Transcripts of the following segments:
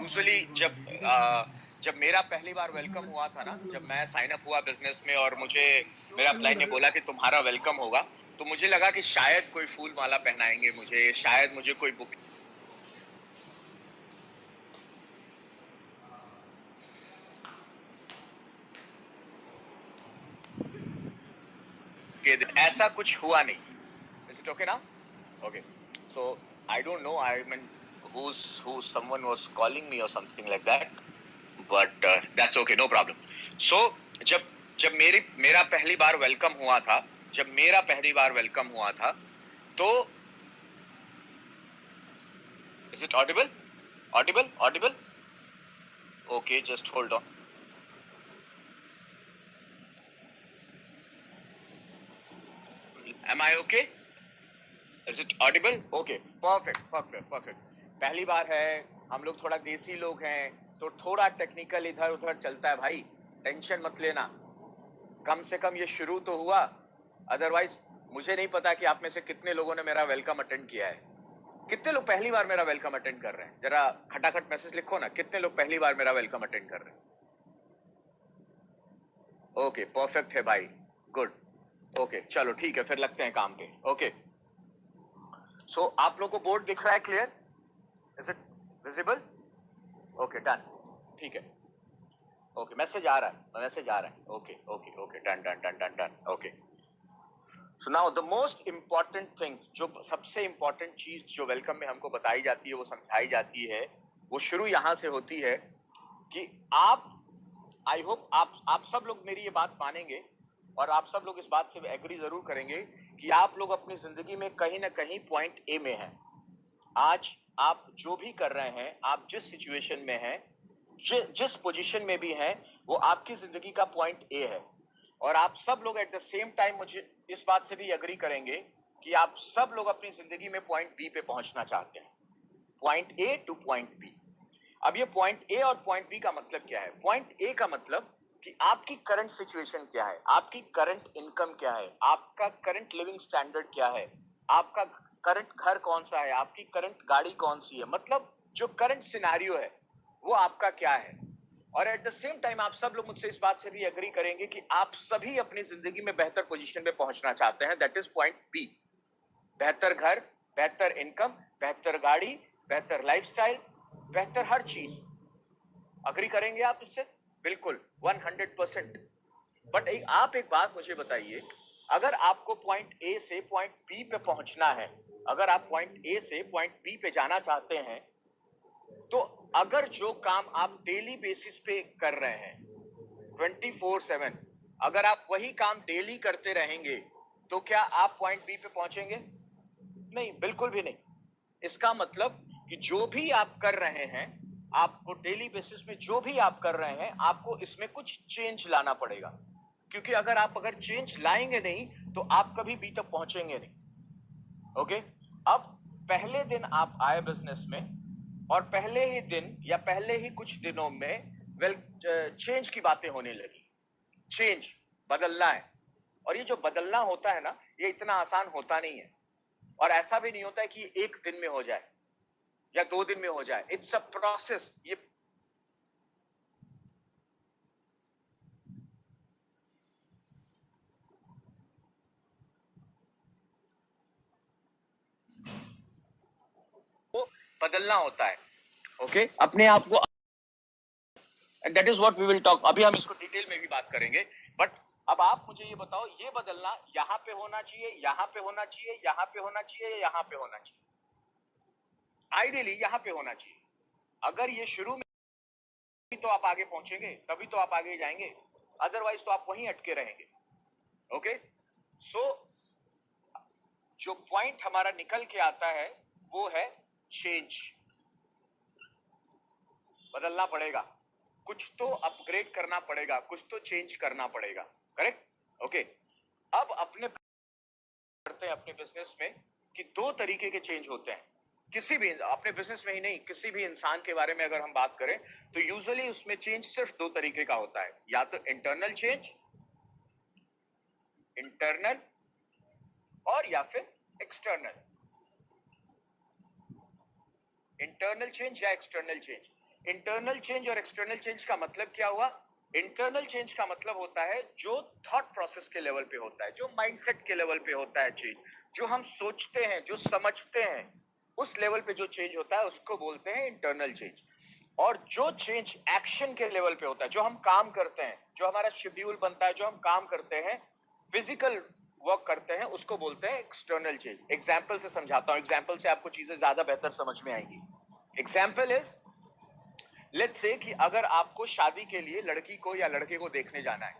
Usually जब मेरा पहली बार वेलकम हुआ था ना, जब मैं साइन अप हुआ बिजनेस में और मुझे मेरा अपलाइन ने बोला कि तुम्हारा वेलकम होगा, तो मुझे लगा कि शायद कोई फूल माला पहनाएंगे मुझे, शायद मुझे कोई बुक के दिन। ऐसा कुछ हुआ नहीं। Is it okay now? Okay, so I don't know, I mean who someone was calling me or something like that, but that's okay, no problem. So जब जब मेरा पहली बार वेलकम हुआ था, तो is it audible? Okay, just hold on. Am I okay? Is it audible? Okay, perfect. पहली बार है, हम लोग थोड़ा देसी लोग हैं, तो थोड़ा टेक्निकल इधर उधर चलता है भाई, टेंशन मत लेना। कम से कम ये शुरू तो हुआ, अदरवाइज मुझे नहीं पता कि आप में से कितने लोगों ने मेरा वेलकम अटेंड किया है। कितने लोग पहली बार मेरा वेलकम अटेंड कर रहे हैं? जरा खटाखट मैसेज लिखो ना, कितने लोग पहली बार मेरा वेलकम अटेंड कर रहे हैं? ओके, परफेक्ट है भाई, गुड। ओके, चलो ठीक है, फिर लगते हैं काम पे। ओके, सो आप लोगों को बोर्ड दिख रहा है? Clear? Is it visible? Okay, done, ठीक है। ओके, मैसेज आ रहा है। Okay, done. Okay, so now the most important thing, जो सबसे इंपॉर्टेंट चीज जो वेलकम में हमको बताई जाती है, वो समझाई जाती है, वो शुरू यहां से होती है कि आई होप आप सब लोग मेरी ये बात मानेंगे और आप सब लोग इस बात से एग्री जरूर करेंगे कि आप लोग अपनी जिंदगी में कहीं ना कहीं पॉइंट ए में हैं। आज आप जो भी कर रहे हैं, आप जिस सिचुएशन में हैं, जिस पोजीशन में भी हैं, वो आपकी जिंदगी का पॉइंट ए है। और आप सब लोग एट द सेम टाइम मुझे इस बात से भी एग्री करेंगे कि आप सब लोग अपनी जिंदगी में पॉइंट बी पे पहुंचना चाहते हैं, point A to point B. अब ये पॉइंट ए और पॉइंट बी का मतलब क्या है? पॉइंट ए का मतलब कि आपकी करंट सिचुएशन क्या है, आपकी करंट इनकम क्या है, आपका करंट लिविंग स्टैंडर्ड क्या है, आपका करंट घर कौन सा है, आपकी करंट गाड़ी कौन सी है, मतलब जो करंट सिनेरियो है वो आपका क्या है। और एट द सेम टाइम आप सब लोग मुझसे इस बात से भी एग्री करेंगे कि आप सभी अपनी जिंदगी में बेहतर पोजीशन पे पहुंचना चाहते हैं, दैट इज पॉइंट बी। बेहतर घर, बेहतर इनकम, बेहतर गाड़ी, बेहतर लाइफस्टाइल, बेहतर हर चीज। अग्री करेंगे आप इससे? बिल्कुल, 100%। बट आप एक बात मुझे बताइए, अगर आपको पॉइंट ए से पॉइंट बी पे पहुंचना है, अगर आप पॉइंट ए से पॉइंट बी पे जाना चाहते हैं, तो अगर जो काम आप डेली बेसिस पे कर रहे हैं 24/7, अगर आप वही काम डेली करते रहेंगे, तो क्या आप पॉइंट बी पे पहुंचेंगे? नहीं, बिल्कुल भी नहीं। इसका मतलब कि जो भी आप कर रहे हैं, आपको डेली बेसिस में जो भी आप कर रहे हैं, आपको इसमें कुछ चेंज लाना पड़ेगा। क्योंकि अगर चेंज लाएंगे नहीं, तो आप कभी बी तक पहुंचेंगे नहीं। ओके, अब पहले दिन आप आए बिजनेस में और पहले ही दिन या पहले ही कुछ दिनों में चेंज की बातें होने लगी। चेंज, बदलना है। और ये जो बदलना होता है ना, ये इतना आसान होता नहीं है, और ऐसा भी नहीं होता है कि एक दिन में हो जाए या 2 दिन में हो जाए। It's a process. ये बदलना होता है। ओके, अपने आप को, that is what we will talk. अभी हम इसको डिटेल में भी बात करेंगे। बट अब आप मुझे ये बताओ, ये बदलना यहां पे होना चाहिए, यहां पे होना चाहिए, यहां पे होना चाहिए, या यहां पे होना चाहिए? आइडियली यहां पे होना चाहिए। अगर ये शुरू में, तो आप आगे पहुंचेंगे, तभी तो आप आगे जाएंगे, अदरवाइज तो आप वहीं अटके रहेंगे। ओके, सो जो पॉइंट हमारा निकल के आता है वो है चेंज। बदलना पड़ेगा, कुछ तो अपग्रेड करना पड़ेगा, कुछ तो चेंज करना पड़ेगा। करेक्ट? ओके, अब करते हैं अपने बिजनेस में कि 2 तरीके के चेंज होते हैं। किसी भी, अपने बिजनेस में ही नहीं, किसी भी इंसान के बारे में अगर हम बात करें, तो यूजुअली उसमें चेंज सिर्फ 2 तरीके का होता है, या तो इंटरनल चेंज, इंटरनल, और या फिर एक्सटर्नल। इंटरनल चेंज या एक्सटर्नल चेंज। इंटरनल चेंज और एक्सटर्नल चेंज का मतलब क्या हुआ? इंटरनल चेंज का मतलब होता है जो थॉट प्रोसेस के लेवल पे होता है, जो माइंडसेट के लेवल पे होता है चेंज, जो हम सोचते हैं, जो समझते हैं, उस लेवल पे जो चेंज होता है उसको बोलते हैं इंटरनल चेंज। और जो चेंज एक्शन के लेवल पे होता है, जो हम काम करते हैं, जो हमारा शेड्यूल बनता है, जो हम काम करते हैं, फिजिकल वर्क करते हैं, उसको बोलते हैं एक्सटर्नल चेंज। एग्जाम्पल से समझाता हूं, एग्जाम्पल से आपको चीजें ज्यादा बेहतर समझ में आएंगी। एग्जाम्पल इज, लेट्स से कि अगर आपको शादी के लिए लड़की को या लड़के को देखने जाना है,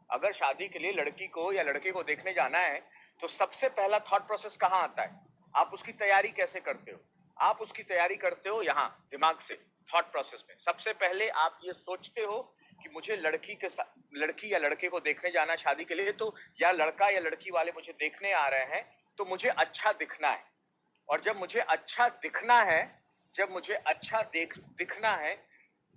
अगर शादी के लिए लड़की को या लड़के को देखने जाना है, तो सबसे पहला थॉट प्रोसेस कहां आता है? आप उसकी तैयारी कैसे करते हो? आप उसकी तैयारी करते हो यहां, दिमाग से, थॉट प्रोसेस में। सबसे पहले आप ये सोचते हो कि मुझे लड़की या लड़के को देखने जाना शादी के लिए, तो या लड़का या लड़की वाले मुझे देखने आ रहे हैं, तो मुझे अच्छा दिखना है। और जब मुझे अच्छा दिखना है, जब मुझे अच्छा दिखना है,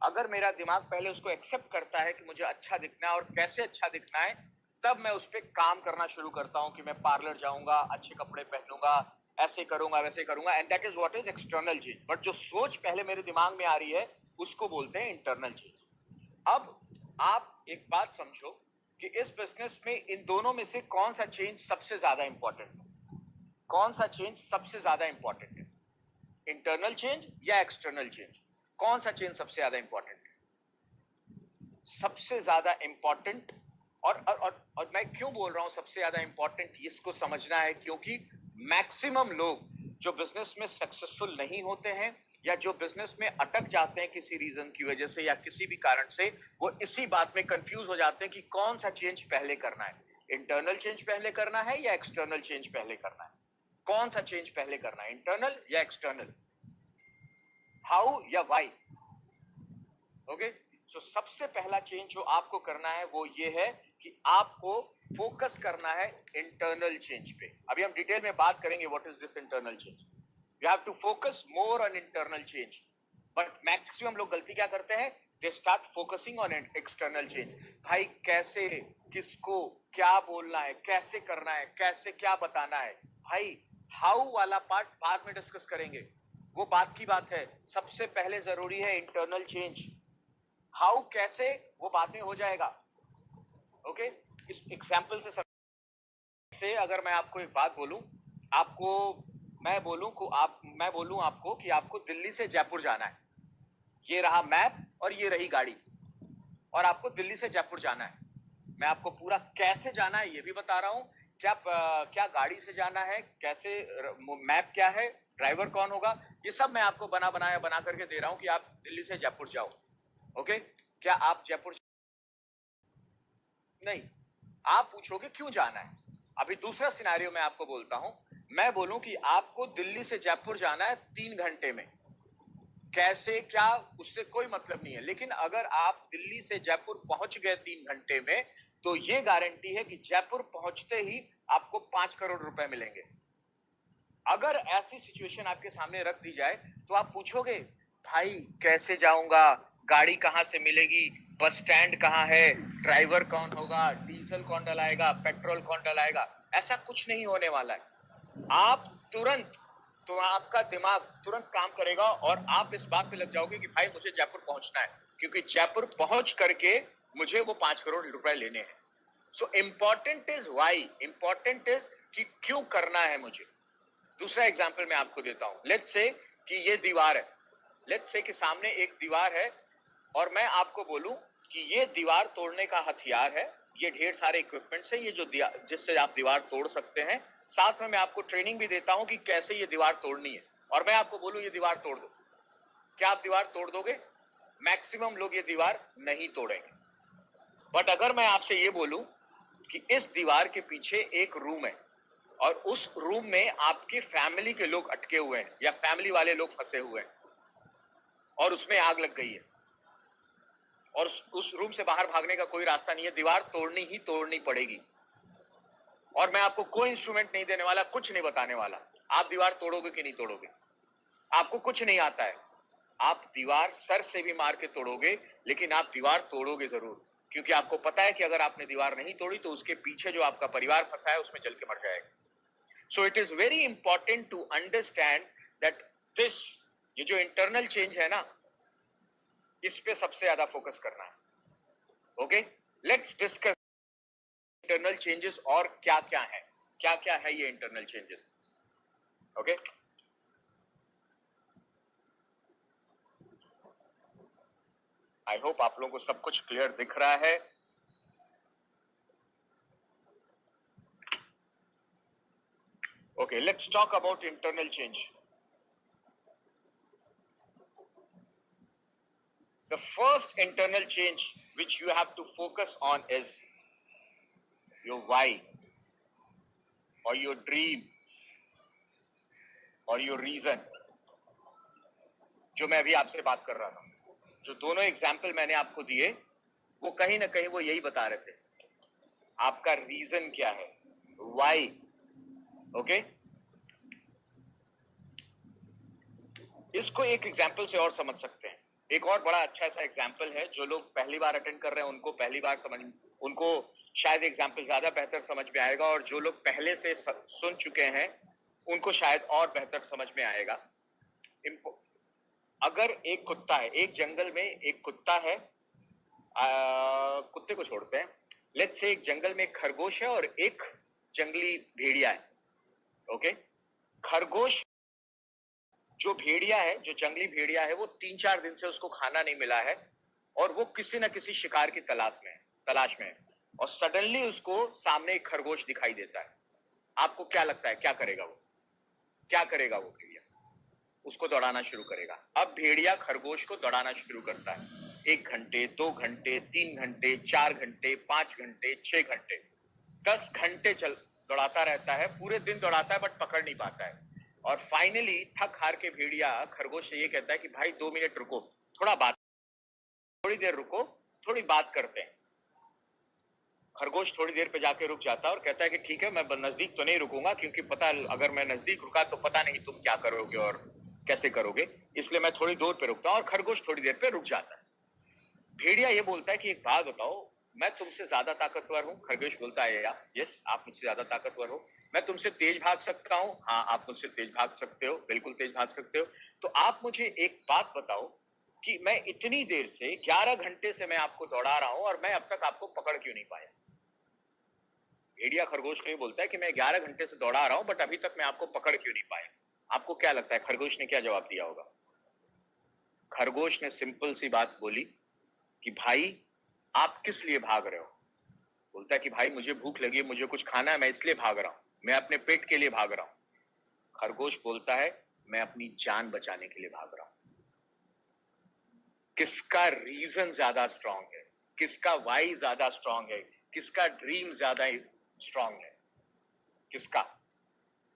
अगर मेरा दिमाग पहले उसको एक्सेप्ट करता है कि मुझे अच्छा दिखना है और कैसे अच्छा दिखना है, तब मैं उस पर काम करना शुरू करता हूं कि मैं पार्लर जाऊंगा, अच्छे कपड़े पहनूंगा, ऐसे करूंगा, वैसे करूंगा, and that is what is external change. But जो सोच पहले मेरे दिमाग में आ रही है, उसको बोलते हैं इंटरनल चेंज। अब आप एक बात समझो कि इस बिजनेस में इन दोनों में से कौन सा चेंज सबसे ज्यादा इंपॉर्टेंट है? कौन सा चेंज सबसे ज्यादा इंपॉर्टेंट है? इंटरनल चेंज या एक्सटर्नल चेंज? कौन सा चेंज सबसे ज्यादा इंपॉर्टेंट है? सबसे ज्यादा इंपॉर्टेंट। और मैं क्यों बोल रहा हूं सबसे ज्यादा इंपॉर्टेंट, इसको समझना है, क्योंकि मैक्सिमम लोग जो बिजनेस में सक्सेसफुल नहीं होते हैं या जो बिजनेस में अटक जाते हैं किसी रीजन की वजह से या किसी भी कारण से, वो इसी बात में कंफ्यूज हो जाते हैं कि कौन सा चेंज पहले करना है, इंटरनल चेंज पहले करना है या एक्सटर्नल चेंज पहले करना है। कौन सा चेंज पहले करना है, इंटरनल या एक्सटर्नल? हाउ या व्हाई? ओके, सो सबसे पहला चेंज जो आपको करना है वो ये है कि आपको फोकस करना है इंटरनल चेंज पे। अभी हम डिटेल में बात करेंगे what is this internal change. You have to focus more on internal change, but maximum लोग गलती क्या करते हैं? They start focusing on external change. भाई कैसे, किसको क्या बोलना है, कैसे करना है, कैसे क्या बताना है। भाई हाउ वाला पार्ट बाद में डिस्कस करेंगे, वो बात की बात है। सबसे पहले जरूरी है इंटरनल चेंज। हाउ कैसे, वो बाद में हो जाएगा। ओके, इस एग्जांपल से अगर मैं आपको एक बात बोलूं, आपको मैं बोलूं आपको कि आपको दिल्ली से जयपुर जाना है, ये रहा मैप और ये रही गाड़ी, और आपको दिल्ली से जयपुर जाना है। मैं आपको पूरा कैसे जाना है ये भी बता रहा हूं, क्या गाड़ी से जाना है, कैसे, मैप क्या है, ड्राइवर कौन होगा, ये सब मैं आपको बना करके दे रहा हूं कि आप दिल्ली से जयपुर जाओ। ओके, क्या आप जयपुर नहीं, आप पूछोगे क्यों जाना है। अभी दूसरा सिनेरियो मैं आपको बोलता हूं, मैं बोलूं कि आपको दिल्ली से जयपुर जाना है 3 घंटे में, कैसे क्या उससे कोई मतलब नहीं है, लेकिन अगर आप दिल्ली से जयपुर पहुंच गए 3 घंटे में, तो ये गारंटी है कि जयपुर पहुंचते ही आपको 5 करोड़ रुपए मिलेंगे। अगर ऐसी सिचुएशन आपके सामने रख दी जाए, तो आप पूछोगे भाई कैसे जाऊंगा, गाड़ी कहां से मिलेगी, बस स्टैंड कहां है, ड्राइवर कौन होगा, डीजल कौन डलाएगा, पेट्रोल कौन डलाएगा। ऐसा कुछ नहीं होने वाला है। आप तुरंत, तो आपका दिमाग तुरंत काम करेगा और आप इस बात पे लग जाओगे कि भाई मुझे जयपुर पहुंचना है, क्योंकि जयपुर पहुंच करके मुझे वो 5 करोड़ रुपए लेने हैं। So important is why, important is कि क्यों करना है मुझे। दूसरा एग्जाम्पल मैं आपको देता हूं, लेट्स से कि ये दीवार है, लेट्स से कि सामने एक दीवार है, और मैं आपको बोलूं कि ये दीवार तोड़ने का हथियार है, ये ढेर सारे इक्विपमेंट्स है, ये जो जिससे आप दीवार तोड़ सकते हैं। साथ में मैं आपको ट्रेनिंग भी देता हूं कि कैसे ये दीवार तोड़नी है, और मैं आपको बोलूं ये दीवार तोड़ दो, क्या आप दीवार तोड़ दोगे? मैक्सिमम लोग ये दीवार नहीं तोड़ेंगे। बट अगर मैं आपसे ये बोलूं कि इस दीवार के पीछे एक रूम है, और उस रूम में आपके फैमिली के लोग अटके हुए हैं या फैमिली वाले लोग फंसे हुए हैं, और उसमें आग लग गई है, और उस रूम से बाहर भागने का कोई रास्ता नहीं है, दीवार तोड़नी ही तोड़नी पड़ेगी। और मैं आपको कोई इंस्ट्रूमेंट नहीं देने वाला, कुछ नहीं बताने वाला, आप दीवार तोड़ोगे कि नहीं तोड़ोगे। आपको कुछ नहीं आता है, आप दीवार सर से भी मार के तोड़ोगे, लेकिन आप दीवार तोड़ोगे जरूर, क्योंकि आपको पता है कि अगर आपने दीवार नहीं तोड़ी तो उसके पीछे जो आपका परिवार फंसा है उसमें जल के मर जाएगा। So it is very important to understand that this, ये जो internal change है ना, इस पे सबसे ज्यादा फोकस करना है। Okay, let's discuss internal changes और क्या क्या है ये internal changes. Okay, I hope आप लोगों को सब कुछ क्लियर दिख रहा है। Okay, let's talk about internal change. The first internal change which you have to focus on is your why or your dream or your reason. जो मैं अभी आपसे बात कर रहा था, जो दोनों एग्जाम्पल मैंने आपको दिए, वो कहीं ना कहीं वो यही बता रहे थे, आपका रीजन क्या है, वाई। ओके, इसको एक एग्जाम्पल से और समझ सकते हैं। एक और बड़ा अच्छा सा एग्जाम्पल है, जो लोग पहली बार अटेंड कर रहे हैं उनको पहली बार उनको शायद एग्जाम्पल ज्यादा बेहतर समझ में आएगा, और जो लोग पहले से सुन चुके हैं उनको शायद और बेहतर समझ में आएगा। अगर एक कुत्ता है, एक जंगल में एक कुत्ता है, कुत्ते को छोड़ते हैं, लेट्स से एक जंगल में एक खरगोश है और एक जंगली भेड़िया है। ओके, खरगोश जो भेड़िया है, जो जंगली भेड़िया है, वो 3-4 दिन से उसको खाना नहीं मिला है और वो किसी ना किसी शिकार की तलाश में है, और सडनली उसको सामने एक खरगोश दिखाई देता है। आपको क्या लगता है क्या करेगा वो भेड़िया? उसको दौड़ाना शुरू करेगा। अब भेड़िया खरगोश को दौड़ाना शुरू करता है, 1 घंटे, 2 घंटे, 3 घंटे, 4 घंटे, 5 घंटे, 6 घंटे, 10 घंटे दौड़ाता रहता है, पूरे दिन दौड़ाता है बट पकड़ नहीं पाता है। और फाइनली थक हार के भेड़िया खरगोश से ये कहता है कि भाई 2 मिनट रुको, थोड़ी देर रुको, थोड़ी बात करते हैं। खरगोश थोड़ी देर पे जाके रुक जाता है और कहता है कि ठीक है, मैं नजदीक तो नहीं रुकूंगा, क्योंकि पता अगर मैं नजदीक रुका तो पता नहीं तुम क्या करोगे और कैसे करोगे, इसलिए मैं थोड़ी दूर पे रुकता हूं। और खरगोश थोड़ी देर पे रुक जाता है। भेड़िया ये बोलता है कि एक बात बताओ, मैं तुमसे ज्यादा ताकतवर हूँ? खरगोश बोलता है या यस, आप मुझसे ज्यादा ताकतवर हो। मैं तुमसे तेज भाग सकता हूँ? हाँ, आप मुझसे तेज भाग सकते हो, बिल्कुल तेज भाग सकते हो। तो आप मुझे एक बात बताओ कि मैं इतनी देर से 11 घंटे से मैं आपको दौड़ा रहा हूं और मैं अब तक आपको पकड़ क्यों नहीं पाया? भेड़िया खरगोश को ये बोलता है कि मैं 11 घंटे से दौड़ा रहा हूं बट अभी तक मैं आपको पकड़ क्यों नहीं पाया? आपको क्या लगता है खरगोश ने क्या जवाब दिया होगा? खरगोश ने सिंपल सी बात बोली कि भाई आप किस लिए भाग रहे हो? बोलता है कि भाई मुझे भूख लगी है, मुझे कुछ खाना है, मैं इसलिए भाग रहा हूं, मैं अपने पेट के लिए भाग रहा हूं। खरगोश बोलता है मैं अपनी जान बचाने के लिए भाग रहा हूं। किसका रीजन ज्यादा स्ट्रांग है? किसका वाई ज्यादा स्ट्रांग है? किसका ड्रीम ज्यादा स्ट्रांग है? किसका?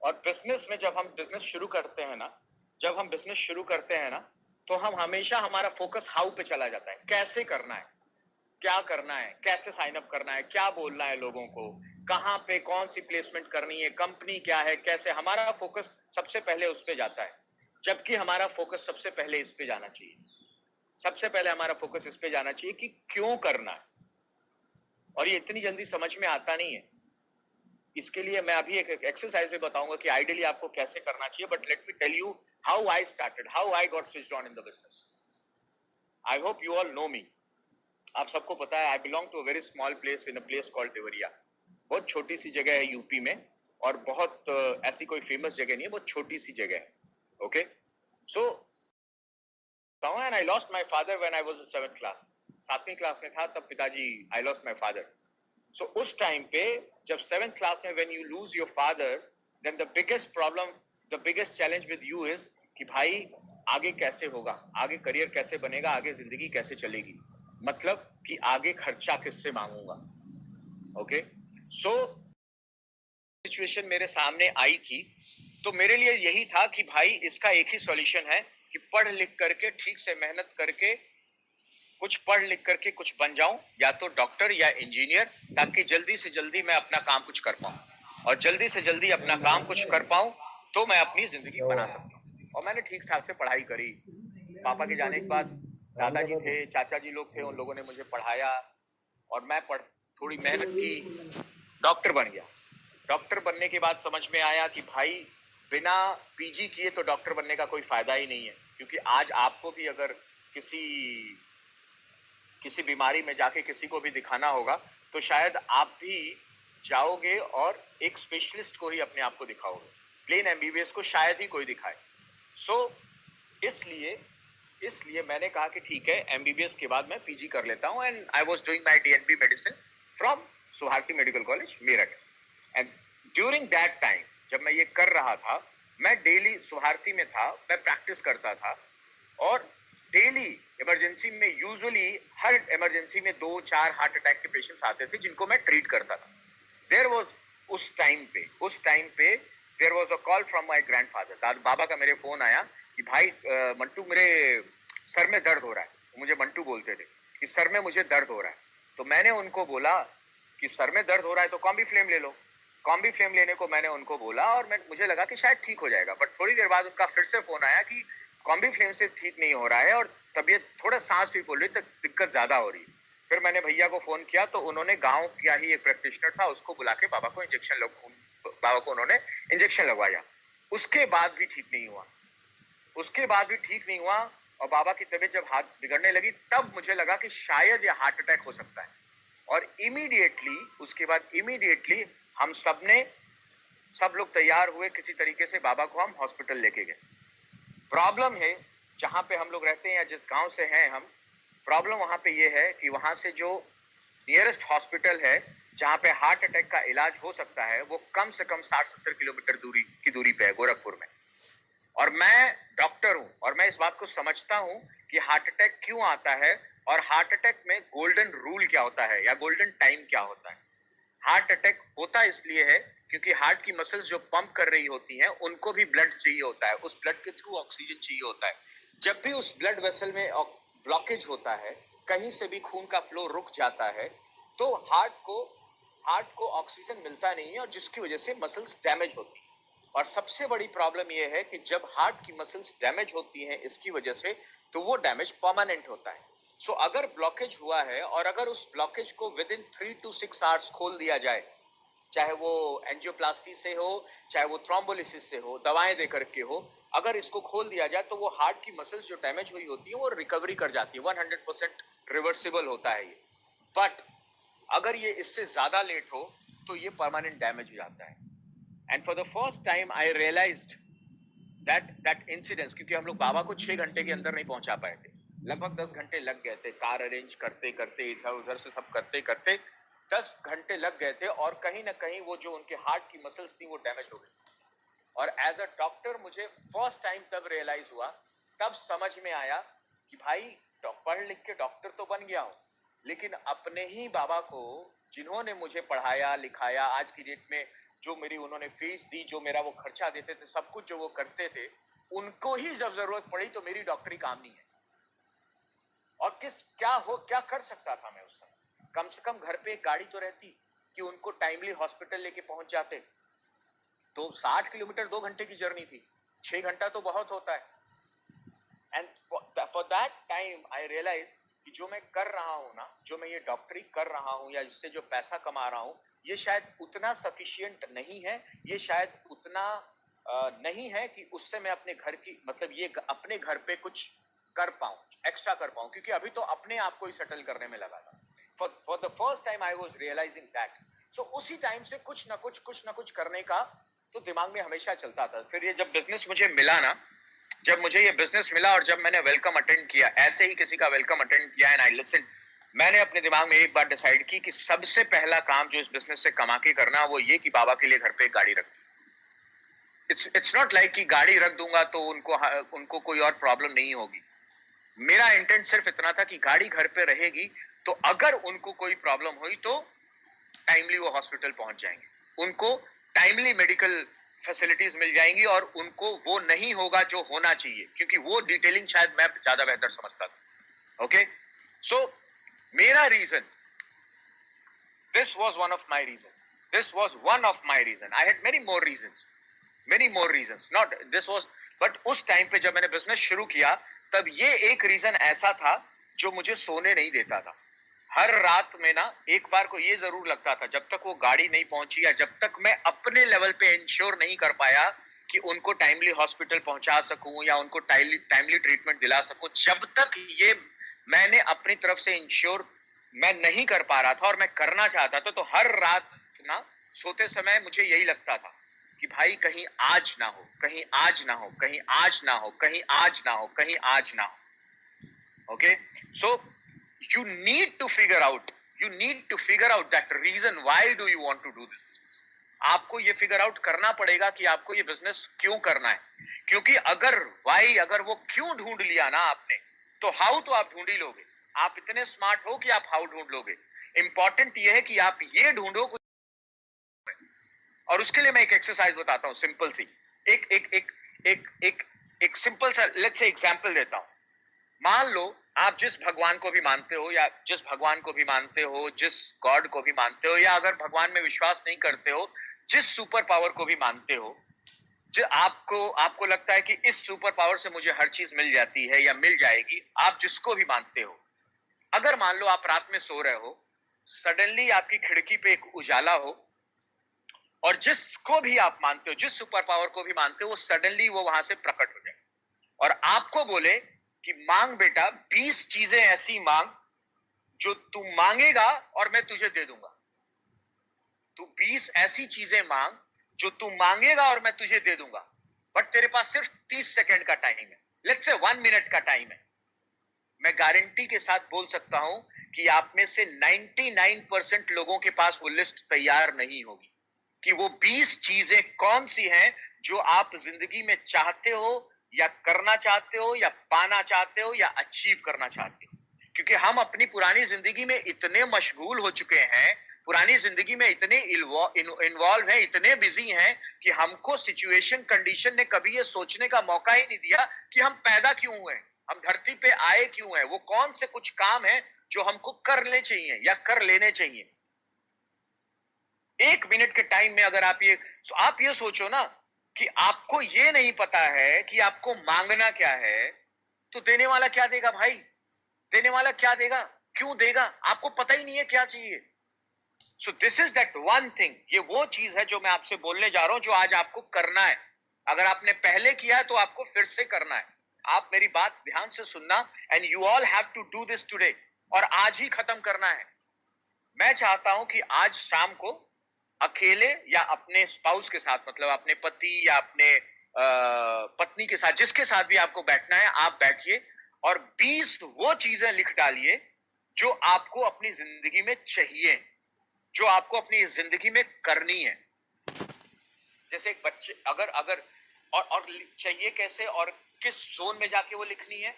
और बिजनेस में जब हम बिजनेस शुरू करते हैं ना, तो हम हमेशा हमारा फोकस हाउ पे चला जाता है, कैसे करना है, क्या करना है, कैसे साइन अप करना है, क्या बोलना है लोगों को, कहां पे कौन सी प्लेसमेंट करनी है, कंपनी क्या है, कैसे, हमारा फोकस सबसे पहले उस पे जाता है। जबकि हमारा फोकस सबसे पहले इस पे जाना चाहिए, सबसे पहले हमारा फोकस इस पे जाना चाहिए कि क्यों करना है। और ये इतनी जल्दी समझ में आता नहीं है, इसके लिए मैं अभी एक एक्सरसाइज में बताऊंगा कि आइडियली आपको कैसे करना चाहिए। But let me tell you how I started, how I got switched on in the business. I hope you all know me. आप सबको पता है I belong to a very small place in a place called Deoria. बहुत छोटी सी जगह है UP में, और बहुत ऐसी कोई फेमस जगह नहीं है, बहुत छोटी सी जगह है। Okay, so and I lost my father when I was in 7th class. 7वीं क्लास में था तब पिताजी, I lost my father. So उस टाइम पे जब 7th क्लास में when you lose your father, then the biggest problem, the biggest challenge with you is कि भाई आगे कैसे होगा, आगे करियर कैसे बनेगा, आगे जिंदगी कैसे चलेगी, मतलब कि आगे खर्चा किससे मांगूंगा। ओके, सो सिचुएशन मेरे सामने आई थी, तो मेरे लिए यही था कि भाई इसका एक ही सॉल्यूशन है कि पढ़ लिख करके, ठीक से मेहनत करके, कुछ पढ़ लिख करके कुछ बन जाऊं, या तो डॉक्टर या इंजीनियर, ताकि जल्दी से जल्दी मैं अपना काम कुछ कर पाऊं, और जल्दी से जल्दी अपना काम कुछ कर पाऊं तो मैं अपनी जिंदगी बना सकता हूं। और मैंने ठीक ठाक से पढ़ाई करी। पापा के जाने के बाद दादाजी थे, चाचा जी लोग थे, उन लोगों ने मुझे पढ़ाया और मैं थोड़ी मेहनत की, डॉक्टर बन गया। डॉक्टर बनने के बाद समझ में आया कि भाई बिना पीजी किए तो डॉक्टर बनने का कोई फायदा ही नहीं है, क्योंकि आज आपको भी अगर किसी किसी बीमारी में जाके किसी को भी दिखाना होगा तो शायद आप भी जाओगे और एक स्पेशलिस्ट को ही अपने आप को दिखाओगे, प्लेन एमबीबीएस को शायद ही कोई दिखाए। सो इसलिए मैंने कहा कि ठीक है, एमबीबीएस के बाद मैं पीजी कर लेता हूं, and I was doing my DNB medicine from Subharti medical college Meerut. And during that time जब मैं ये कर रहा था, मैं डेली सुभारती में था, मैं प्रैक्टिस करता था, और डेली इमरजेंसी में यूजुअली हर इमरजेंसी में 2-4 हार्ट अटैक के पेशेंट्स आते थे जिनको मैं ट्रीट करता था। देयर वाज उस टाइम पे there was a call from my grandfather. बाबा का मेरे फोन आया कि भाई मंटू, मेरे सर में दर्द हो रहा है। मुझे मंटू बोलते थे कि सर में मुझे दर्द हो रहा है। तो मैंने उनको बोला कि सर में दर्द हो रहा है तो कॉम्बी फ्लेम ले लो। कॉम्बी फ्लेम लेने को मैंने उनको बोला और मुझे लगा कि शायद ठीक हो जाएगा, बट थोड़ी देर बाद उनका फिर से फोन आया कि कॉम्बी फ्लेम से ठीक नहीं हो रहा है और तबीयत थोड़ा सांस भी फूल रही, तो दिक्कत ज्यादा हो रही है। फिर मैंने भैया को फोन किया तो उन्होंने गांव का ही एक प्रैक्टिशनर था, उसको बुला के बाबा को उन्होंने इंजेक्शन लगवाया। उसके बाद भी ठीक नहीं हुआ और बाबा की तबीयत जब हाथ बिगड़ने लगी तब मुझे लगा कि शायद ये हार्ट अटैक हो सकता है। और इमीडिएटली हम सब लोग तैयार हुए, किसी तरीके से बाबा को हम हॉस्पिटल लेके गए। प्रॉब्लम है जहां पे हम लोग रहते हैं या जिस गांव से हैं हम, प्रॉब्लम वहां पे ये है कि वहां से जो नियरेस्ट हॉस्पिटल है जहां पे हार्ट अटैक का इलाज हो सकता है वो कम से कम 60-70 किलोमीटर दूरी पे है, गोरखपुर में। और मैं डॉक्टर हूं और मैं इस बात को समझता हूं कि हार्ट अटैक क्यों आता है और हार्ट अटैक में गोल्डन रूल क्या होता है या गोल्डन टाइम क्या होता है। हार्ट अटैक होता इसलिए है क्योंकि हार्ट की मसल्स जो पंप कर रही होती हैं उनको भी ब्लड चाहिए होता है, उस ब्लड के थ्रू ऑक्सीजन चाहिए होता है। जब भी उस ब्लड वेसल में ब्लॉकेज होता है, कहीं से भी खून का फ्लो रुक जाता है, तो हार्ट को ऑक्सीजन मिलता नहीं है और जिसकी वजह से मसल्स डैमेज होती है। और सबसे बड़ी प्रॉब्लम यह है कि जब हार्ट की मसल्स डैमेज होती हैं इसकी वजह से, तो वो डैमेज परमानेंट होता है। सो अगर ब्लॉकेज हुआ है और अगर उस ब्लॉकेज को विद इन 3 to 6 आवर्स खोल दिया जाए, चाहे वो एंजियोप्लास्टी से हो, चाहे वो थ्रोम्बोलिसिस से हो, दवाएं दे करके हो, अगर इसको खोल दिया जाए तो वो हार्ट की मसल्स जो डैमेज हुई होती है वो रिकवरी कर जाती है, 100% रिवर्सिबल होता है ये। बट अगर ये इससे ज्यादा लेट हो तो ये परमानेंट डैमेज हो जाता है। And for the first time I realised that incidence, क्योंकि हम लोग बाबा को 6 घंटे के अंदर नहीं पहुंचा पाए थे, लगभग 10 घंटे लग गए थे, कार अरेंज करते करते, इधर उधर से सब करते करते 10 घंटे लग गए थे। और कहीं ना कहीं वो जो उनके हार्ट की मसल्स थी वो डैमेज हो गई। और एज अ डॉक्टर मुझे फर्स्ट टाइम तब रियलाइज हुआ, तब समझ में आया कि भाई पढ़ लिख के डॉक्टर तो बन गया हूं, लेकिन अपने ही बाबा को, जिन्होंने मुझे पढ़ाया लिखाया, आज की डेट में जो मेरी उन्होंने फीस दी, जो मेरा वो खर्चा देते थे, सब कुछ जो वो करते थे, उनको ही जब जरूरत पड़ी तो मेरी डॉक्टरी काम नहीं है। और क्या कर सकता था मैं उस समय? कम से कम घर पे एक गाड़ी तो रहती कि उनको टाइमली हॉस्पिटल लेके पहुंच जाते। तो 60 किलोमीटर 2 घंटे की जर्नी थी, 6 घंटा तो बहुत होता है। And for that time I realise कि जो मैं कर रहा हूं ना, जो मैं ये डॉक्टरी कर रहा हूं या इससे जो पैसा कमा रहा हूं, ये शायद उतना सफिशिएंट नहीं है, ये शायद उतना नहीं है कि उससे मैं अपने घर की, मतलब ये अपने घर पे कुछ कर पाऊं, एक्स्ट्रा कर पाऊं, क्योंकि अभी तो अपने आप को ही सेटल करने में लगा था। For the first time I was realizing that. So उसी टाइम से कुछ ना कुछ करने का तो दिमाग में हमेशा चलता था। फिर ये जब बिजनेस मुझे मिला ना, जब मुझे ये बिजनेस मिला और जब मैंने वेलकम अटेंड किया, ऐसे ही किसी का वेलकम अटेंड किया एंड आई लिसन, मैंने अपने दिमाग में एक बार डिसाइड की कि सबसे पहला काम जो इस बिजनेस से कमा के करना वो ये कि बाबा के लिए घर पे एक गाड़ी रख दूं। इट्स नॉट लाइक कि गाड़ी रख दूंगा तो उनको कोई और प्रॉब्लम नहीं होगी। मेरा इंटेंट सिर्फ इतना था कि गाड़ी घर पे रहेगी तो अगर उनको कोई प्रॉब्लम हुई तो टाइमली वो हॉस्पिटल पहुंच जाएंगे, उनको टाइमली मेडिकल फैसिलिटीज मिल जाएंगी और उनको वो नहीं होगा जो होना चाहिए, क्योंकि वो डिटेलिंग शायद मैं ज्यादा बेहतर समझता था। ओके, सो मेरा reason, this was one of my reason. I had many more reasons, not this was, but उस टाइम पे जब मैंने बिजनेस शुरू किया तब ये एक रीजन ऐसा था जो मुझे सोने नहीं देता था। हर रात में ना एक बार को ये जरूर लगता था, जब तक वो गाड़ी नहीं पहुंची या जब तक मैं अपने लेवल पे इंश्योर नहीं कर पाया कि उनको टाइमली हॉस्पिटल पहुंचा सकूं या उनको टाइमली ट्रीटमेंट दिला सकूं, जब तक ये मैंने अपनी तरफ से इंश्योर मैं नहीं कर पा रहा था और मैं करना चाहता था, तो हर रात ना सोते समय मुझे यही लगता था कि भाई कहीं आज ना हो, कहीं आज ना हो, कहीं आज ना हो, कहीं आज ना हो, कहीं आज ना हो। Okay, so you need to figure out, that reason why do you want to do this business. आपको ये फिगर आउट करना पड़ेगा कि आपको ये बिजनेस क्यों करना है, क्योंकि अगर वाई, अगर वो क्यों ढूंढ लिया ना आपने, तो हाउ तो आप ढूंढ ही लोगे। आप इतने स्मार्ट हो कि आप हाउ ढूंढ लोगे। इंपॉर्टेंट ये है कि आप ये ढूंढो कुछ। और उसके लिए मैं एक एक्सरसाइज बताता हूं, सिंपल सी, एक एक एक एक एक एक सिंपल सा लेट्स से एग्जांपल देता हूं। मान लो आप जिस भगवान को भी मानते हो, या जिस भगवान को भी मानते हो, जिस गॉड को भी मानते हो, या अगर भगवान में विश्वास नहीं करते हो, जिस सुपर पावर को भी मानते हो, जो आपको आपको लगता है कि इस सुपर पावर से मुझे हर चीज मिल जाती है या मिल जाएगी, आप जिसको भी मानते हो, अगर मान लो आप रात में सो रहे हो, सडनली आपकी खिड़की पे एक उजाला हो, और जिसको भी आप मानते हो, जिस सुपर पावर को भी मानते हो, वो सडनली वो वहां से प्रकट हो जाए और आपको बोले कि मांग बेटा, 20 चीजें ऐसी मांग जो तू मांगेगा और मैं तुझे दे दूंगा। तू 20 ऐसी चीजें मांग जो तू मांगेगा और मैं तुझे दे दूंगा, बट तेरे पास सिर्फ 30 सेकंड का टाइम है, लेट्स से 1 मिनट का टाइम है। मैं गारंटी के साथ बोल सकता हूं कि आप में से 99% लोगों के पास वो लिस्ट तैयार नहीं होगी कि वो 20 चीजें कौन सी हैं जो आप जिंदगी में चाहते हो, या करना चाहते हो, या पाना चाहते हो, या अचीव करना चाहते हो। क्योंकि हम अपनी पुरानी जिंदगी में इतने मशगूल हो चुके हैं, पुरानी जिंदगी में इतने इन्वॉल्व हैं, इतने बिजी हैं कि हमको सिचुएशन, कंडीशन ने कभी ये सोचने का मौका ही नहीं दिया कि हम पैदा क्यों हुए, हम धरती पे आए क्यों हैं, वो कौन से कुछ काम है जो हमको करने चाहिए या कर लेने चाहिए। 1 मिनट के टाइम में अगर आप ये सोचो ना कि आपको ये नहीं पता है कि आपको मांगना क्या है, तो देने वाला क्या देगा भाई? देने वाला क्या देगा? क्यों देगा? आपको पता ही नहीं है क्या चाहिए। So this is that one thing, ये वो चीज है जो मैं आपसे बोलने जा रहा हूं, जो आज आपको करना है। अगर आपने पहले किया है तो आपको फिर से करना है। आप मेरी बात ध्यान से सुनना, and you all have to do this today, और आज ही खत्म करना है। मैं चाहता हूं कि आज शाम को अकेले या अपने स्पाउस के साथ, मतलब अपने पति या अपने पत्नी के साथ, जिसके साथ भी आपको बैठना है, आप बैठिए और 20 वो चीजें लिख डालिए जो आपको अपनी जिंदगी में चाहिए, जो आपको अपनी जिंदगी में करनी है। जैसे एक बच्चे अगर अगर और चाहिए कैसे और किस जोन में जाके वो लिखनी है,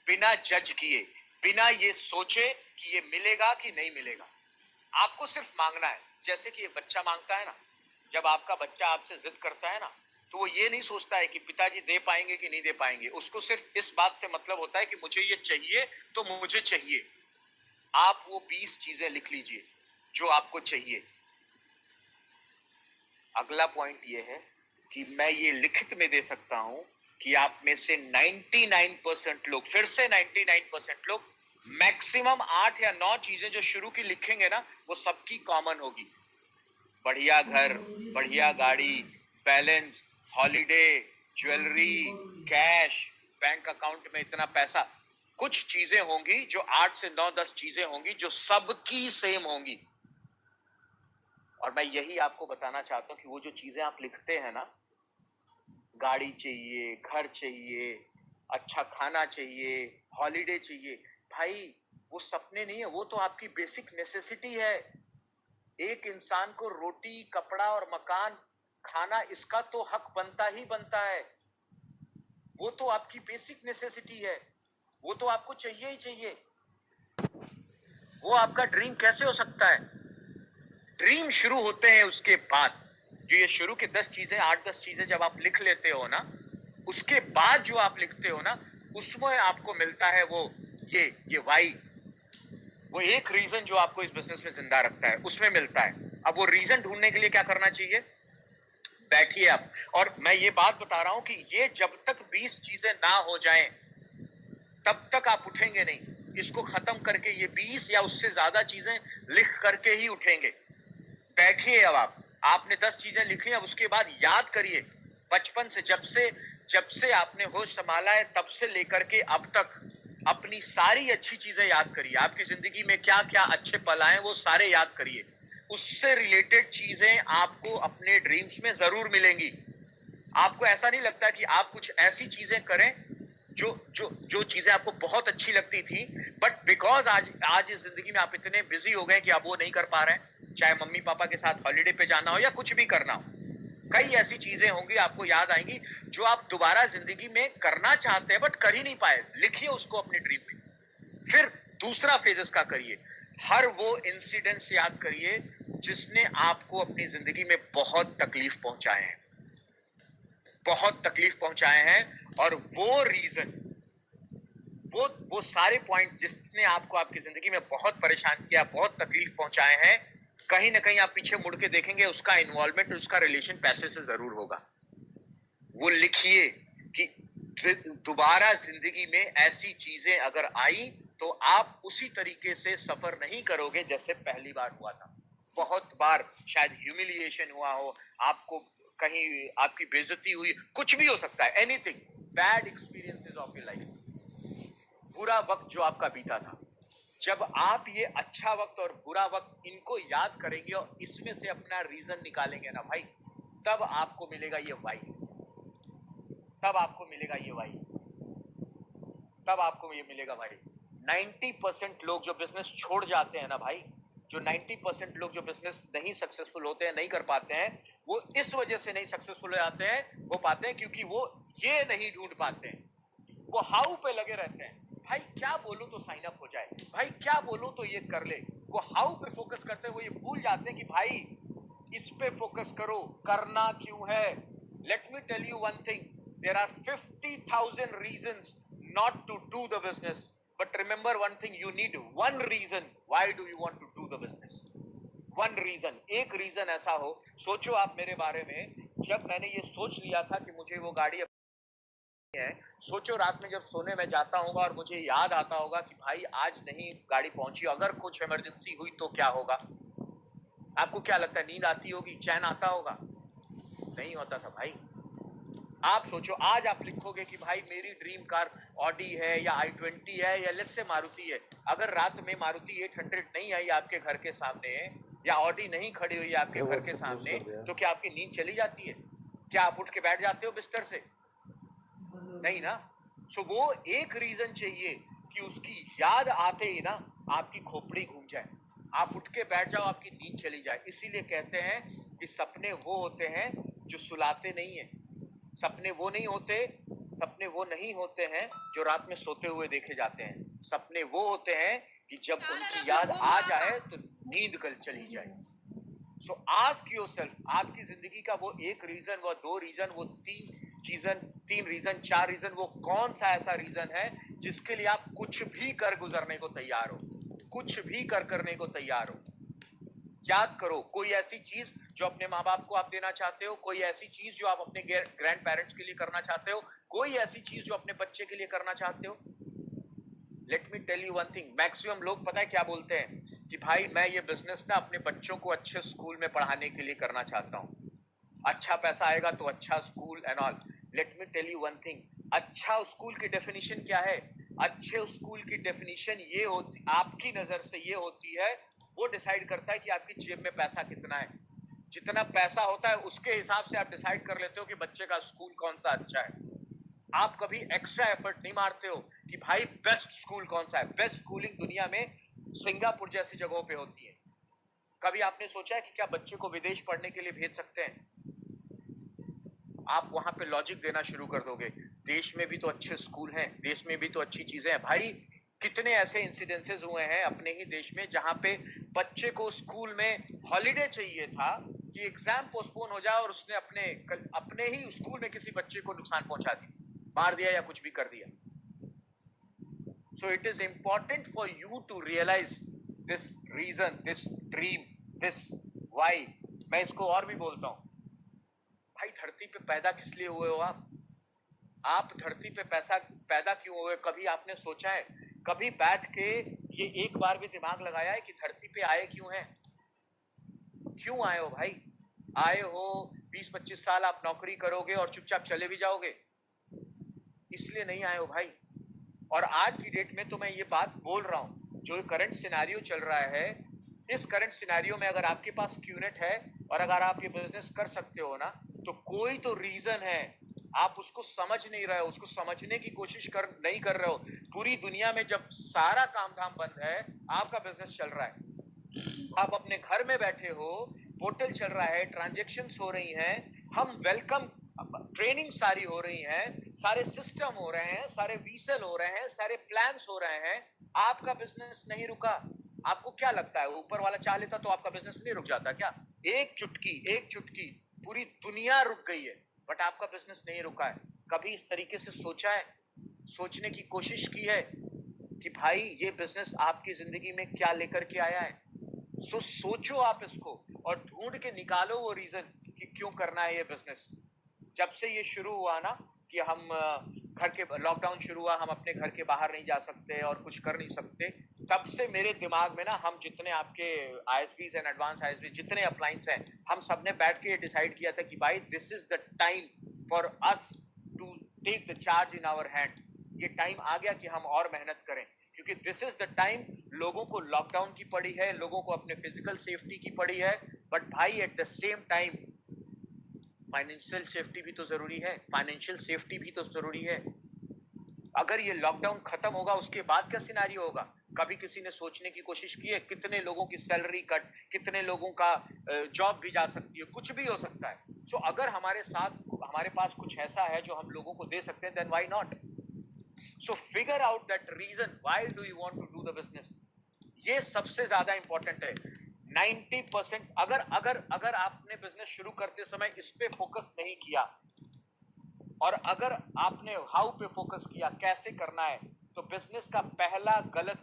बिना जज किए, बिना ये सोचे कि ये मिलेगा कि नहीं मिलेगा। आपको सिर्फ मांगना है। जैसे कि एक बच्चा मांगता है ना, जब आपका बच्चा आपसे जिद करता है ना, तो वो ये नहीं सोचता है कि पिताजी दे पाएंगे कि नहीं दे पाएंगे। उसको सिर्फ इस बात से मतलब होता है कि मुझे ये चाहिए तो मुझे चाहिए। आप वो 20 चीजें लिख लीजिए जो आपको चाहिए। अगला पॉइंट ये है कि मैं ये लिखित में दे सकता हूं कि आप में से 99% लोग, फिर से 99% लोग, मैक्सिमम 8 या 9 चीजें जो शुरू की लिखेंगे ना, वो सबकी कॉमन होगी। बढ़िया घर, बढ़िया गाड़ी, balance, holiday, jewellery, cash, bank account में इतना पैसा। कुछ चीजें होंगी जो 8 से 9, 10 चीजें होंगी जो सबकी सेम होंगी। और मैं यही आपको बताना चाहता हूं कि वो जो चीजें आप लिखते हैं ना, गाड़ी चाहिए, घर चाहिए, अच्छा खाना चाहिए, हॉलीडे चाहिए, भाई वो सपने नहीं है, वो तो आपकी बेसिक नेसेसिटी है। एक इंसान को रोटी, कपड़ा और मकान, खाना, इसका तो हक बनता ही बनता है। वो तो आपकी बेसिक नेसेसिटी है, वो तो आपको चाहिए ही चाहिए। वो आपका ड्रीम कैसे हो सकता है? ड्रीम शुरू होते हैं उसके बाद। जो ये शुरू के 10 चीजें, 8-10 चीजें जब आप लिख लेते हो ना, उसके बाद जो आप लिखते हो ना, उसमें आपको मिलता है वो ये वाई, वो एक रीजन जो आपको इस बिजनेस में जिंदा रखता है, उसमें मिलता है। अब वो रीजन ढूंढने के लिए क्या करना चाहिए? बैठिए आप। और मैं ये बात बता रहा हूं कि ये जब तक 20 चीजें ना हो जाएं, तब तक आप उठेंगे नहीं। इसको खत्म करके ये 20 या उससे ज्यादा चीजें लिख करके ही उठेंगे। बैठिए अब आपने 10 चीजें लिख ली, अब उसके बाद याद करिए बचपन से, जब से आपने होश संभाला है, तब से लेकर के अब तक अपनी सारी अच्छी चीजें याद करिए, आपकी जिंदगी में क्या क्या अच्छे पल आए वो सारे याद करिए, उससे रिलेटेड चीजें आपको अपने ड्रीम्स में जरूर मिलेंगी। आपको ऐसा नहीं लगता कि आप कुछ ऐसी चीजें करें जो जो जो चीजें आपको बहुत अच्छी लगती थी, बट बिकॉज आज आज इस जिंदगी में आप इतने बिजी हो गए कि आप वो नहीं कर पा रहे हैं, चाहे मम्मी पापा के साथ हॉलीडे पे जाना हो या कुछ भी करना हो। कई ऐसी चीजें होंगी आपको याद आएंगी जो आप दोबारा जिंदगी में करना चाहते हैं बट कर ही नहीं पाए। लिखिए उसको अपने ड्रीम में। फिर दूसरा फेज इसका करिए, हर वो इंसिडेंट्स याद करिए जिसने आपको अपनी जिंदगी में बहुत तकलीफ पहुंचाए हैं, बहुत तकलीफ पहुंचाए हैं, और वो रीजन, वो सारे पॉइंट्स जिसने आपको आपकी जिंदगी में बहुत परेशान किया, बहुत तकलीफ पहुंचाए हैं, कहीं ना कहीं आप पीछे मुड़ के देखेंगे उसका इन्वॉल्वमेंट, उसका रिलेशन पैसे से जरूर होगा। वो लिखिए कि दोबारा जिंदगी में ऐसी चीजें अगर आई तो आप उसी तरीके से सफर नहीं करोगे जैसे पहली बार हुआ था। बहुत बार शायद ह्यूमिलिएशन हुआ हो, आपको कहीं आपकी बेइज्जती हुई, कुछ भी हो सकता है, anything, bad experiences of your life, बुरा वक्त जो आपका बीता था। जब आप ये अच्छा वक्त और बुरा वक्त इनको याद करेंगे और इसमें से अपना रीजन निकालेंगे ना भाई, तब आपको मिलेगा ये वाई, तब आपको मिलेगा ये वाई, तब आपको ये मिलेगा भाई। 90% लोग जो बिजनेस छोड़ जाते हैं ना भाई, जो 90% लोग जो बिजनेस नहीं सक्सेसफुल होते हैं, नहीं कर पाते हैं, वो इस वजह से नहीं सक्सेसफुल हो जाते हैं, हो पाते हैं क्योंकि वो ये नहीं ढूंढ पाते हैं, वो हाउ पे लगे रहते हैं। भाई क्या बोलूं तो साइन अप हो जाए, भाई क्या बोलूं तो ये कर ले, वो हाउ पे फोकस करते हैं, वो ये भूल जाते हैं कि भाई इस पे फोकस करो, करना क्यों है। Let me tell you one thing, there are 50,000 reasons not to do the business, but remember one thing, you need one reason why do you want to do the business, one reason, एक reason ऐसा हो। सोचो आप मेरे बारे में, जब मैंने ये सोच लिया था कि मुझे वो गाड़ी है, सोचो रात में जब सोने में जाता होगा और मुझे याद आता होगा कि भाई आज नहीं गाड़ी पहुंची, अगर कुछ इमरजेंसी हुई तो क्या होगा। आपको क्या लगता है, नींद आती होगी, चैन आता होगा? नहीं होता था भाई। आप सोचो आज आप लिखोगे कि भाई मेरी ड्रीम कार ऑडी है या i20 है या लेट्स से मारुति है, अगर रात में मारुति 800 नहीं आई आपके घर के सामने या ऑडी नहीं खड़ी हुई आपके घर के सामने, तो क्या आपकी नींद चली जाती है? क्या आप उठ के बैठ जाते हो बिस्तर से? नहीं ना। सो वो एक रीजन चाहिए कि उसकी याद आते ही ना आपकी खोपड़ी घूम जाए, आप उठ के बैठ जाओ, आपकी नींद चली जाए। इसीलिए कहते हैं कि सपने वो होते हैं जो सुलाते नहीं है, सपने वो नहीं होते, सपने वो नहीं होते हैं जो रात में सोते हुए देखे जाते हैं, सपने वो होते हैं कि जब उनकी याद आ जाए तो नींद कल चली जाए। सो आस्क योरसेल्फ, आपकी जिंदगी का वो एक रीजन, वो दो रीजन, वो तीन रीजन, चार रीजन, वो कौन सा ऐसा रीजन है जिसके लिए आप कुछ भी कर गुजरने को तैयार हो, कुछ भी कर करने को तैयार हो। याद करो कोई ऐसी चीज जो अपने माँ बाप को आप देना चाहते हो, कोई ऐसी चीज जो आप अपने ग्रैंड पेरेंट्स के लिए करना चाहते हो, कोई ऐसी चीज जो अपने बच्चे के लिए करना चाहते हो। Let me tell you one thing, maximum लोग पता है क्या बोलते हैं कि भाई मैं ये बिजनेस ना अपने बच्चों को अच्छे स्कूल में पढ़ाने के लिए करना चाहता हूँ, अच्छा पैसा आएगा तो अच्छा school and all. Let me tell you one thing, अच्छा स्कूल की डेफिनेशन क्या है? अच्छे स्कूल की डेफिनेशन ये होती, आपकी नजर से ये होती है, वो डिसाइड करता है कि आपकी जेब में पैसा कितना है, जितना पैसा होता है उसके हिसाब से आप डिसाइड कर लेते हो कि बच्चे का स्कूल कौन सा अच्छा है। आप कभी एक्स्ट्रा एफर्ट नहीं मारते हो कि भाई बेस्ट स्कूल कौन सा है। बेस्ट स्कूलिंग दुनिया में सिंगापुर जैसी जगहों पे होती है। कभी आपने सोचा है कि क्या बच्चे को विदेश पढ़ने के लिए भेज सकते हैं? आप वहां पे लॉजिक देना शुरू कर दोगे, देश में भी तो अच्छे स्कूल हैं, देश में भी तो अच्छी चीजें हैं। भाई कितने ऐसे इंसिडेंसेस हुए हैं अपने ही देश में जहां पे बच्चे को स्कूल में हॉलीडे चाहिए था कि एग्जाम पोस्टपोन हो जाए और उसने अपने ही स्कूल में किसी बच्चे को नुकसान पहुंचा दिया, मार दिया या कुछ भी कर दिया। So it is important for you to realise this reason, this dream, this why. मैं इसको और भी बोलता हूं, भाई धरती पे पैदा किस लिए हुए हो आप धरती पे पैदा क्यों हुए? कभी आपने सोचा है, कभी बैठ के ये एक बार भी दिमाग लगाया है कि धरती पे आए क्यों हैं? क्यों आए हो भाई? आए हो 20-25 साल आप नौकरी करोगे और चुपचाप चले भी जाओगे, इसलिए नहीं आए हो भाई। और आज की डेट में तो मैं ये बात बोल रहा हूं, जो करंट सिनेरियो चल रहा है, इस करंट सिनेरियो में अगर आपके पास क्यूनेट है और अगर आप ये बिजनेस कर सकते हो ना, तो कोई तो रीजन है, आप उसको समझ नहीं रहे हो, उसको समझने की कोशिश कर नहीं कर रहे हो। पूरी दुनिया में जब सारा काम धाम बंद है, आपका बिजनेस चल रहा है, आप अपने घर में बैठे हो, पोर्टल चल रहा है, ट्रांजैक्शंस हो रही हैं, हम वेलकम, ट्रेनिंग सारी हो रही हैं, सारे सिस्टम हो रहे हैं, सारे वीसल हो रहे हैं, सारे प्लान्स हो रहे हैं, आपका बिजनेस नहीं रुका। आपको क्या लगता है ऊपर वाला चाह लेता तो आपका बिजनेस नहीं रुक जाता क्या? एक चुटकी पूरी दुनिया रुक गई है, बट आपका बिजनेस नहीं रुका है। कभी इस तरीके से सोचा है, सोचने की कोशिश की है कि भाई ये बिजनेस आपकी जिंदगी में क्या लेकर के आया है? सोचो आप इसको और ढूंढ के निकालो वो रीजन कि क्यों करना है ये बिजनेस। जब से ये शुरू हुआ ना कि हम घर के लॉकडाउन शुरू हुआ, हम अपने घर के बाहर नहीं जा सकते और कुछ कर नहीं सकते, तब से मेरे दिमाग में ना, हम जितने आपके आईएसपीज एंड एडवांस आईएसपी जितने अप्लायंस हैं, हम सबने बैठ के ये डिसाइड किया था कि भाई this is the time for us to take the charge in our hand. ये टाइम आ गया कि हम और मेहनत करें, क्योंकि दिस इज द टाइम, लोगों को लॉकडाउन की पड़ी है, लोगों को अपने फिजिकल सेफ्टी की पड़ी है, बट भाई at the same time financial safety भी तो जरूरी है, फाइनेंशियल सेफ्टी भी तो जरूरी है। अगर ये लॉकडाउन खत्म होगा, उसके बाद क्या सिनेरियो होगा? कभी किसी ने सोचने की कोशिश की है कितने लोगों की सैलरी कट, कितने लोगों का जॉब भी जा सकती है, कुछ भी हो सकता है। सो अगर हमारे साथ, हमारे पास कुछ ऐसा है जो हम लोगों को दे सकते हैं, then why not? So figure out that reason, why do you want to do the business. ये सबसे ज्यादा इंपॉर्टेंट है। 90% अगर अगर अगर आपने बिजनेस शुरू करते समय इस पे फोकस नहीं किया, और अगर आपने हाउ पे फोकस किया, कैसे करना है, तो बिजनेस का पहला गलत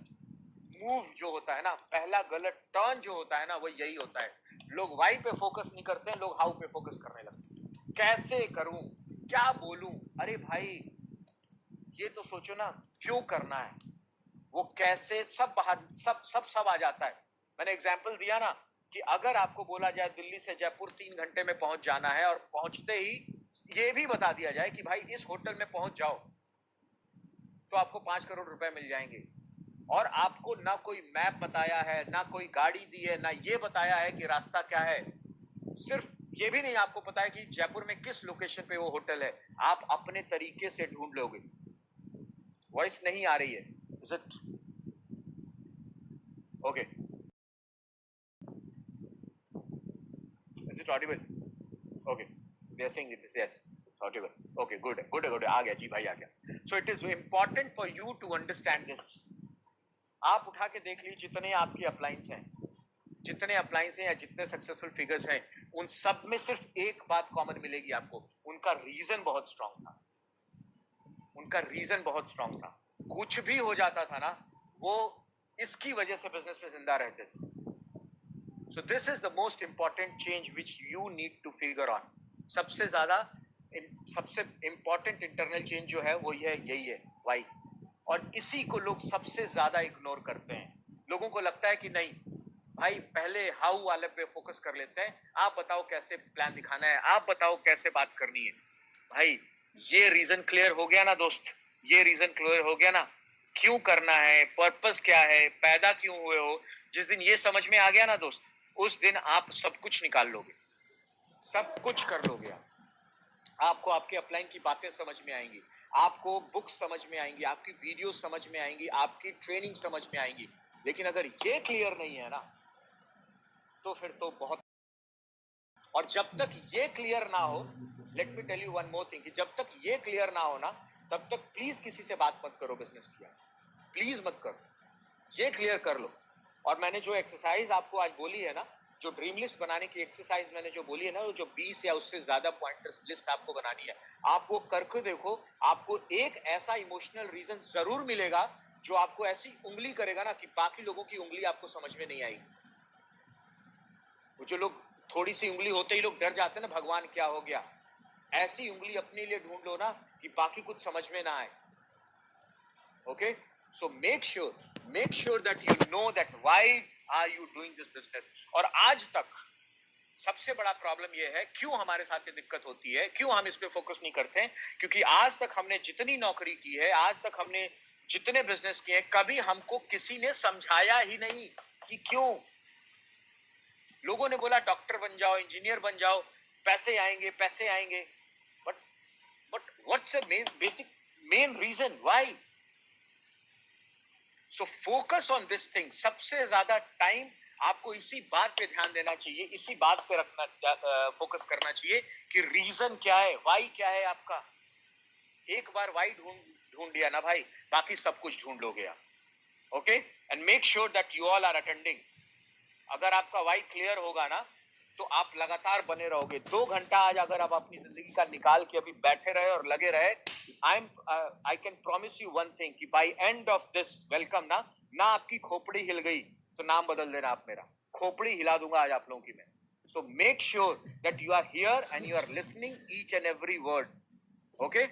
मूव जो होता है ना, पहला गलत टर्न जो होता है ना, वो यही होता है। लोग वाई पे फोकस नहीं करते हैं, लोग हाउ पे फोकस करने लगते हैं। कैसे करूं, क्या बोलूं, अरे भाई ये तो सोचो ना, क्यों करना है, वो कैसे, सब बाहर, सब आ जाता है। मैंने एग्जांपल दिया ना कि अगर आपको बोला जाए दिल्ली से जयपुर 3 घंटे में पहुंच जाना है, और पहुंचते ही ये भी बता दिया जाए कि भाई इस होटल में पहुंच जाओ, तो आपको 5 करोड़ रुपए मिल जाएंगे, और आपको ना कोई मैप बताया है, ना कोई गाड़ी दी है, ना ये बताया है कि रास्ता क्या है, सिर्फ ये भी नहीं आपको पता है कि जयपुर में किस लोकेशन पे वो होटल है, आप अपने तरीके से ढूंढ लोगे। वॉइस नहीं आ रही है? Is it okay? Is it Audible? Okay, they are saying it is yes, it's audible. Okay, good. आ गया जी भाई, आ गया. So it is important for you to understand this. आप उठा के देख लीजिए जितने आपके अप्लायंस हैं, जितने अप्लायंस हैं या जितने सक्सेसफुल फिगर्स हैं, उन सब में सिर्फ एक बात कॉमन मिलेगी आपको, उनका रीजन बहुत स्ट्रांग था, उनका रीजन बहुत स्ट्रांग था। कुछ भी हो जाता था ना, वो इसकी वजह से बिजनेस में जिंदा रहते थे। So this is the most important change which you need to figure on. सबसे ज्यादा सबसे इंपॉर्टेंट इंटरनल चेंज जो है वो यही है, why? और इसी को लोग सबसे ज्यादा इग्नोर करते हैं। लोगों को लगता है कि नहीं भाई, पहले हाउ वाले पे फोकस कर लेते हैं, आप बताओ कैसे प्लान दिखाना है, आप बताओ कैसे बात करनी है। भाई ये रीजन क्लियर हो गया ना दोस्त, ये रीजन क्लियर हो गया ना, क्यों करना है, पर्पस क्या है, पैदा क्यों हुए हो, जिस दिन ये समझ में आ गया ना दोस्त, उस दिन आप सब कुछ निकाल लोगे, सब कुछ कर लोगे। आपको आपके अपलाइन की बातें समझ में आएंगी, आपको बुक्स समझ में आएंगी, आपकी वीडियो समझ में आएंगी, आपकी ट्रेनिंग समझ में आएंगी। लेकिन अगर ये क्लियर नहीं है ना, तो फिर तो बहुत, और जब तक ये क्लियर ना हो, let me tell you one more thing, कि जब तक ये क्लियर ना हो ना, तब तक प्लीज किसी से बात मत करो बिजनेस की, प्लीज मत करो, ये क्लियर कर लो। और मैंने जो एक्सरसाइज आपको आज बोली है ना, जो ड्रीम लिस्ट बनाने की एक्सरसाइज मैंने जो बोली है ना, जो 20 या उससे ज्यादा पॉइंटर्स लिस्ट आपको बनानी है, आप वो करके देखो, आपको एक ऐसा इमोशनल रीजन जरूर मिलेगा जो आपको ऐसी उंगली करेगा ना कि बाकी लोगों की उंगली आपको समझ में नहीं आएगी। वो जो लोग थोड़ी सी उंगली होते ही लोग डर जाते हैं ना, भगवान क्या हो गया, ऐसी उंगली अपने लिए ढूंढ लो ना कि बाकी कुछ समझ में ना आए। Okay, so make sure that you know that why are you doing this business। और आज तक सबसे बड़ा प्रॉब्लम यह है, क्यों हमारे साथ ये दिक्कत होती है, क्यों हम इस पे फोकस नहीं करते हैं, क्योंकि आज तक हमने जितनी नौकरी की है, आज तक हमने जितने बिजनेस किए कभी हमको किसी ने समझाया ही नहीं कि क्यों। लोगों ने बोला डॉक्टर बन जाओ, इंजीनियर बन जाओ, पैसे आएंगे पैसे आएंगे, but what's the basic main reason why? So focus on this thing. सबसे ज्यादा टाइम आपको इसी बात पे ध्यान देना चाहिए, इसी बात पे रखना, फोकस करना चाहिए कि रीजन क्या है, व्हाई क्या है आपका। एक बार व्हाई ढूंढ लिया ना भाई, बाकी सब कुछ ढूंढ लोगे आप। Okay, and make sure that you all are attending. अगर आपका वाई क्लियर होगा ना तो आप लगातार बने रहोगे। 2 घंटा आज अगर आप अपनी जिंदगी का निकाल के अभी बैठे रहे और लगे रहे, I can promise you one thing कि by end of this welcome ना आपकी खोपड़ी हिल गई तो नाम बदल देना आप मेरा। खोपड़ी हिला दूंगा आज आप लोगों की मैं। So make sure that you are here and you are listening each and every word. Okay,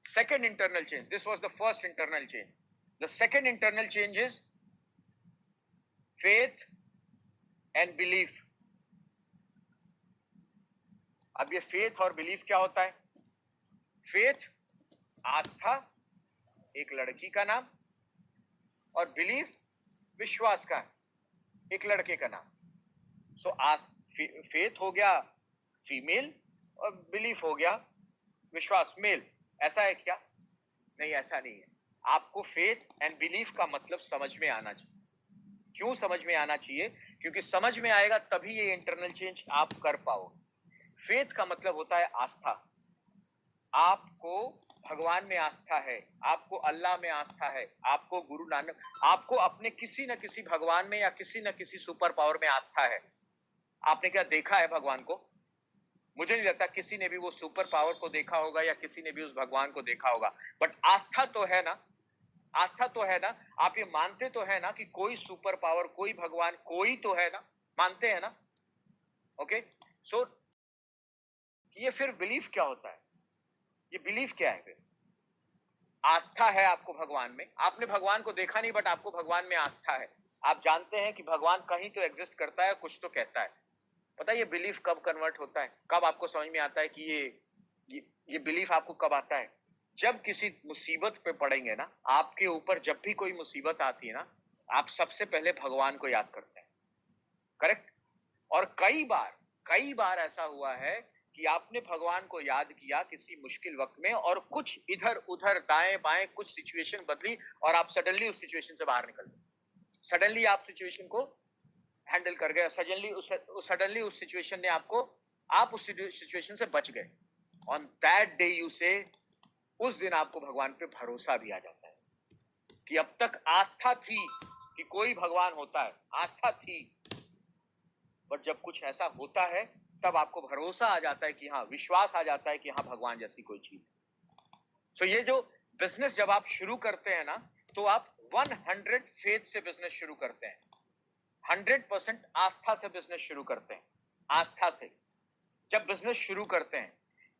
second internal change. This was the first internal change. The second internal change is faith and belief. अब ये faith और belief क्या होता है? Faith आस्था, एक लड़की का नाम, और belief विश्वास का एक लड़के का नाम। So faith हो गया फीमेल और belief हो गया विश्वास मेल। ऐसा है क्या? नहीं, ऐसा नहीं है। आपको फेथ एंड बिलीफ का मतलब समझ में आना चाहिए। क्यों समझ में आना चाहिए? क्योंकि समझ में आएगा तभी ये इंटरनल चेंज आप कर पाओगे। फेथ का मतलब होता है आस्था। आपको भगवान में आस्था है, आपको अल्लाह में आस्था है, आपको गुरु नानक, आपको अपने किसी न किसी भगवान में या किसी न किसी सुपर पावर में आस्था है। आपने क्या देखा है भगवान को? मुझे नहीं लगता किसी ने भी वो सुपर पावर को देखा होगा या किसी ने भी उस भगवान को देखा होगा, बट आस्था तो है ना। आस्था तो है ना। आप ये मानते तो है ना कि कोई सुपर पावर, कोई भगवान, कोई तो है ना। मानते हैं ना? ओके, सो ये फिर बिलीफ क्या होता है? ये बिलीफ क्या है फिर? आस्था है आपको भगवान में। आपने भगवान को देखा नहीं, बट आपको भगवान में आस्था है। आप जानते हैं कि भगवान कहीं तो एग्जिस्ट करता है, कुछ तो कहता है। पता है ये बिलीफ कब कन्वर्ट होता है? कब आपको समझ में आता है कि ये बिलीफ आपको कब आता है? जब किसी मुसीबत पे पड़ेंगे ना, आपके ऊपर जब भी कोई मुसीबत आती है ना, आप सबसे पहले भगवान को याद करते हैं। करेक्ट? और कई बार ऐसा हुआ है कि आपने भगवान को याद किया किसी मुश्किल वक्त में, और कुछ इधर उधर दाएं बाएं कुछ सिचुएशन बदली और आप सडनली उस सिचुएशन से बाहर निकल गए। सडनली आप सिचुएशन को हैंडल कर गए। सडनली उस सिचुएशन ने आपको, आप उस सिचुएशन से बच गए। ऑन दैट डे यू से, उस दिन आपको भगवान पे भरोसा भी आ जाता है कि अब तक आस्था थी कि कोई भगवान होता है, आस्था थी, बट जब कुछ ऐसा होता है तब आपको भरोसा आ जाता है कि हाँ, विश्वास आ जाता है कि हाँ, भगवान जैसी कोई चीज है। सो ये जो बिजनेस जब आप शुरू करते हैं ना, तो आप 100 फेथ से बिजनेस शुरू करते हैं, 100% आस्था से बिजनेस शुरू करते हैं, आस्था से जब बिजनेस शुरू करते हैं।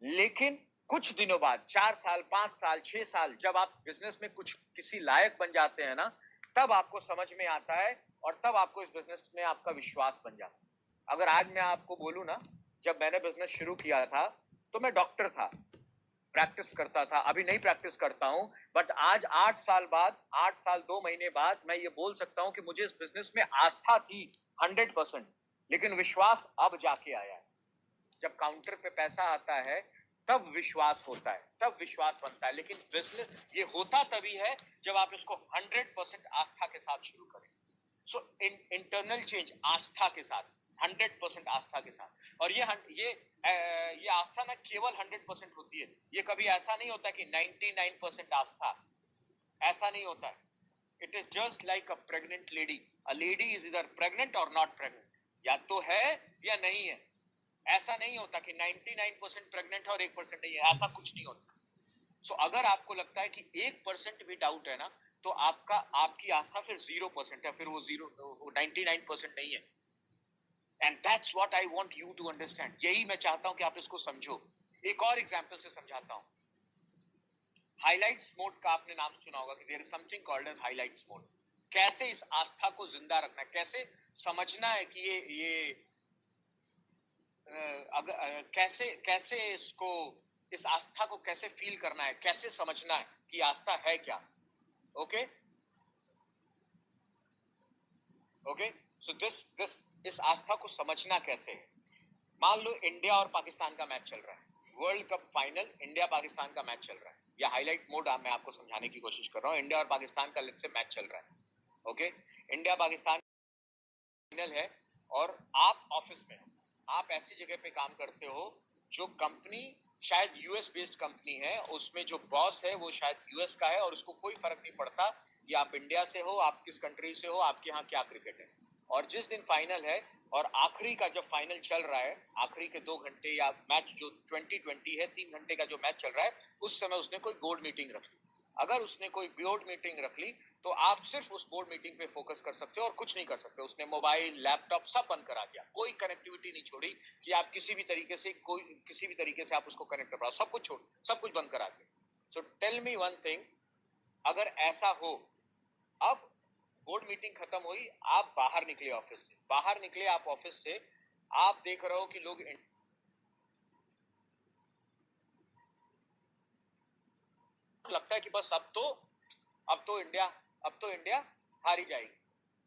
लेकिन कुछ दिनों बाद, 4 साल 5 साल 6 साल, जब आप बिजनेस में कुछ किसी लायक बन जाते हैं ना, तब आपको समझ में आता है और तब आपको इस बिजनेस में आपका विश्वास बन जाता है। अगर आज मैं आपको बोलूं ना, जब मैंने बिजनेस शुरू किया था तो मैं डॉक्टर था, प्रैक्टिस करता था। अभी नहीं प्रैक्टिस करता हूं, बट आज 8 साल बाद, 8 साल 2 महीने बाद मैं ये बोल सकता हूं कि मुझे इस बिजनेस में आस्था थी 100%, लेकिन विश्वास अब जाके आया है। जब काउंटर पे पैसा आता है तब विश्वास होता है, तब विश्वास बनता है। लेकिन बिजनेस ये होता तभी है जब आप इसको 100% आस्था के साथ शुरू करें। सो इंटरनल चेंज आस्था के साथ, 100% आस्था के साथ। और ये आस्था ना केवल 100% होती है। ये कभी ऐसा नहीं होता कि 99% आस्था, ऐसा नहीं होता है। It is just like a pregnant lady. A lady is इधर प्रेग्नेंट और नॉट प्रेग्नेंट, या तो है या नहीं है। ऐसा नहीं होता कि 99% प्रेग्नेंट है और 1% नहीं है, ऐसा कुछ नहीं होता। सो अगर आपको लगता है कि 1% भी डाउट है ना, तो आपकी आस्था फिर 0% है, फिर वो 99% नहीं है। And that's what I want you to understand. यही मैं चाहता हूं कि आप इसको समझो। एक और एग्जांपल से समझाता हूं। हाइलाइट्स मोड का आपने नाम सुना होगा कि there is something called as highlights mode. कैसे इस आस्था को जिंदा रखना है, कैसे समझना है कि ये कैसे कैसे इसको, इस आस्था को कैसे फील करना है, कैसे समझना है कि आस्था है क्या। ओके ओके, सो दिस इस आस्था को समझना कैसे है। मान लो इंडिया और पाकिस्तान का मैच चल रहा है, world cup final India Pakistan का मैच चल रहा है, या हाईलाइट मोड मैं आपको समझाने की कोशिश कर रहा हूँ। इंडिया और पाकिस्तान का लेट्स से मैच चल रहा है, ओके। इंडिया पाकिस्तान फाइनल है और आप ऑफिस में हो, आप ऐसी जगह पे काम करते हो जो कंपनी शायद यूएस बेस्ड कंपनी है, उसमें जो बॉस है वो शायद यूएस का है और उसको कोई फर्क नहीं पड़ता कि आप इंडिया से हो, आप किस कंट्री से हो, आपके यहाँ क्या क्रिकेट है। और जिस दिन फाइनल है और आखिरी का जब फाइनल चल रहा है, आखिरी के 2 घंटे या मैच जो 2020 है 3 घंटे का जो मैच चल रहा है, उस समय उसने कोई बोर्ड मीटिंग रख ली। अगर उसने कोई बोर्ड मीटिंग रख ली तो आप सिर्फ उस बोर्ड मीटिंग पे फोकस कर सकते हो और कुछ नहीं कर सकते। उसने मोबाइल लैपटॉप सब बंद करा दिया, कोई कनेक्टिविटी नहीं छोड़ी कि आप किसी भी तरीके से आप उसको कनेक्ट कर पाओ, सब कुछ छोड़, सब कुछ बंद करा दिया। So tell me one thing, अगर ऐसा हो, अब बोर्ड मीटिंग खत्म हुई, आप बाहर निकले ऑफिस से, बाहर निकले आप ऑफिस से, आप देख रहे हो कि लोग लगता है कि बस अब तो इंडिया हारी जाएगी,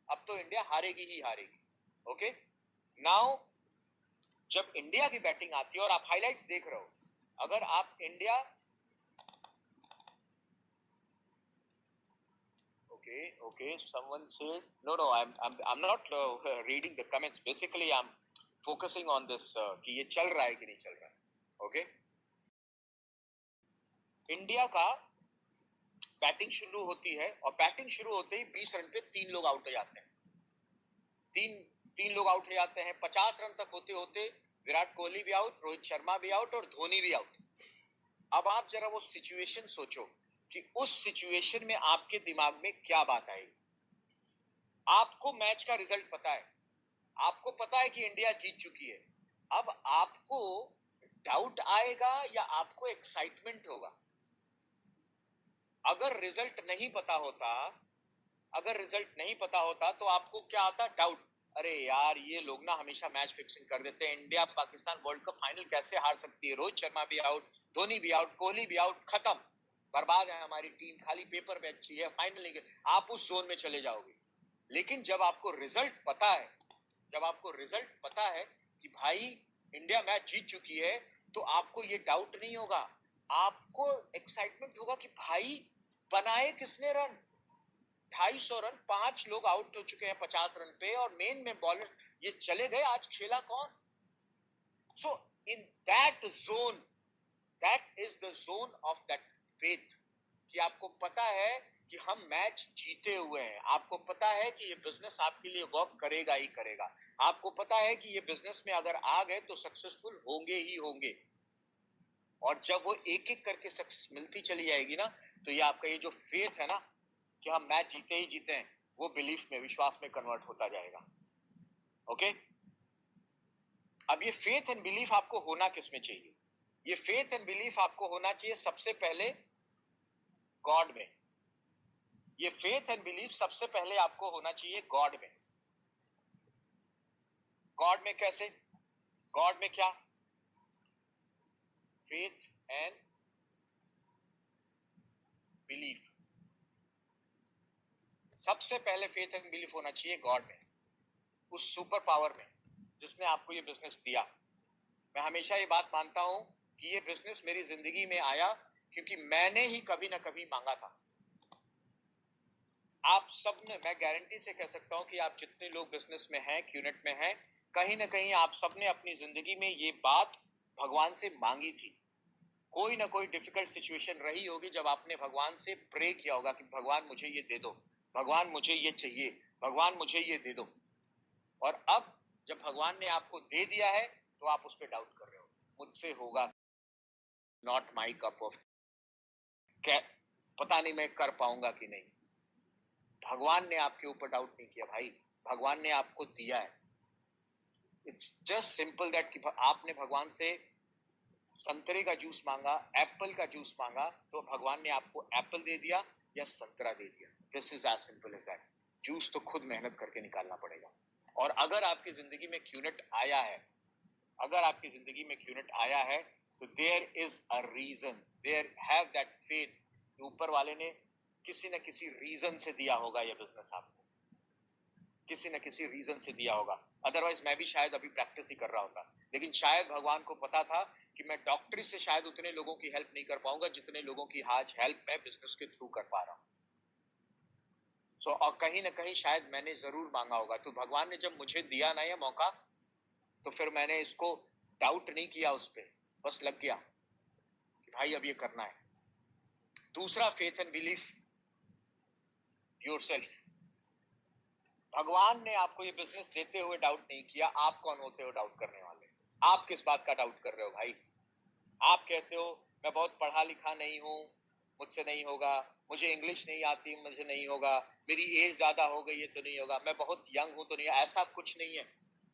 अब तो इंडिया हारेगी ही हारेगी, ओके। नाउ जब इंडिया की बैटिंग आती है और आप हाइलाइट्स देख रहे हो, अगर आप India okay, someone said no, I'm not reading the comments, basically I'm focusing on this कि ये चल रहा है कि नहीं चल रहा है, ओके। इंडिया का बैटिंग शुरू होती है और बैटिंग शुरू होते ही 20 रन पे 3 लोग आउट हो जाते हैं, तीन तीन लोग आउट हो जाते हैं। 50 रन तक होते होते विराट कोहली भी आउट, रोहित शर्मा भी आउट और धोनी भी आउट। अब आप जरा वो सिचुएशन सोचो कि उस सिचुएशन में आपके दिमाग में क्या बात आएगी। आपको मैच का रिजल्ट पता है, आपको पता है कि इंडिया जीत चुकी है, अब आपको डाउट आएगा या आपको एक्साइटमेंट होगा? अगर रिजल्ट नहीं पता होता, अगर रिजल्ट नहीं पता होता तो आपको क्या आता? डाउट। अरे यार ये लोग ना हमेशा मैच फिक्सिंग कर देते हैं, India Pakistan world cup final कैसे हार सकती है, रोहित शर्मा भी आउट, धोनी भी आउट, कोहली भी आउट, खत्म, बर्बाद है हमारी टीम, खाली पेपर पे अच्छी है, फाइनल नहीं। आप उस जोन में चले जाओगे। लेकिन जब आपको रिजल्ट पता है, जब आपको रिजल्ट पता है कि भाई इंडिया मैच जीत चुकी है, तो आपको ये डाउट नहीं होगा, आपको एक्साइटमेंट होगा कि भाई बनाए किसने रन, 250 रन, 5 लोग आउट हो चुके हैं 50 रन पे और मेन में बॉलर ये चले गए, आज खेला कौन? So in that zone, that is the zone of that faith, कि आपको पता है कि हम मैच जीते हुए हैं, आपको पता है कि ये बिजनेस आपके लिए वर्क करेगा ही करेगा, आपको पता है कि ये बिजनेस में अगर आ गए तो सक्सेसफुल होंगे ही होंगे। और जब वो एक एक करके सक्सेस मिलती चली जाएगी ना, तो ये आपका ये जो फेथ है ना कि हम मैच जीते ही जीते हैं, वो बिलीफ में, विश्वास में कन्वर्ट होता जाएगा, ओके। अब ये फेथ एंड बिलीफ आपको होना किसमें चाहिए? ये फेथ एंड बिलीफ आपको होना चाहिए सबसे पहले गॉड में। ये फेथ एंड बिलीफ सबसे पहले आपको होना चाहिए गॉड में। गॉड में कैसे? गॉड में क्या? फेथ एंड बिलीफ, सबसे पहले फेथ एंड बिलीफ होना चाहिए गॉड में, उस सुपर पावर में जिसने आपको ये बिजनेस दिया। मैं हमेशा ये बात मानता हूं कि ये बिजनेस मेरी जिंदगी में आया क्योंकि मैंने ही कभी ना कभी मांगा था। आप सब ने, मैं गारंटी से कह सकता हूं कि आप जितने लोग बिजनेस में हैं, क्यूनेट में हैं, कहीं ना कहीं आप सब ने अपनी जिंदगी में ये बात भगवान से मांगी थी। कोई ना कोई डिफिकल्ट सिचुएशन रही होगी जब आपने भगवान से प्रे किया होगा कि भगवान मुझे ये दे दो, भगवान मुझे ये चाहिए, भगवान मुझे ये दे दो। और अब जब भगवान ने आपको दे दिया है तो आप उस पर डाउट कर रहे हो, मुझसे होगा, नॉट माई कप ऑफ, पता नहीं मैं कर पाऊंगा कि नहीं। भगवान ने आपके ऊपर डाउट नहीं किया भाई, भगवान ने आपको दिया है। इट्स जस्ट सिंपल दैट कि आपने भगवान से संतरे का जूस मांगा, एप्पल का जूस मांगा, तो भगवान ने आपको एप्पल दे दिया या संतरा दे दिया। This is as simple as that. Juice तो खुद मेहनत करके निकालना पड़ेगा। और अगर आपकी जिंदगी में क्यूनेट आया है, अगर आपकी जिंदगी में क्यूनेट आया है, तो there is a reason, there have that faith, ऊपर वाले ने किसी न किसी रीजन से दिया होगा ये बिजनेस आपको, किसी न किसी रीजन से दिया होगा, अदरवाइज मैं भी शायद अभी प्रैक्टिस ही कर रहा होता। लेकिन शायद भगवान को पता था कि मैं डॉक्टरी से शायद उतने लोगों की हेल्प नहीं कर पाऊंगा जितने लोगों की आज हेल्प मैं बिजनेस के थ्रू कर पा रहा हूं। और कहीं ना कहीं शायद मैंने जरूर मांगा होगा, तो भगवान ने जब मुझे दिया ना ये मौका, तो फिर मैंने इसको डाउट नहीं किया उस पर, बस लग गया कि भाई अब ये करना है। दूसरा, फेथ एंड बिलीफ योरसेल्फ। भगवान ने आपको ये बिजनेस देते हुए डाउट नहीं किया। आप कौन होते हो डाउट करने वाले? आप किस बात का डाउट कर रहे हो भाई? आप कहते हो मैं बहुत पढ़ा लिखा नहीं हूं, मुझसे नहीं होगा, मुझे इंग्लिश नहीं आती, मुझे नहीं होगा, मेरी एज ज्यादा हो गई है तो नहीं होगा, मैं बहुत यंग हूं तो नहीं। ऐसा कुछ नहीं है।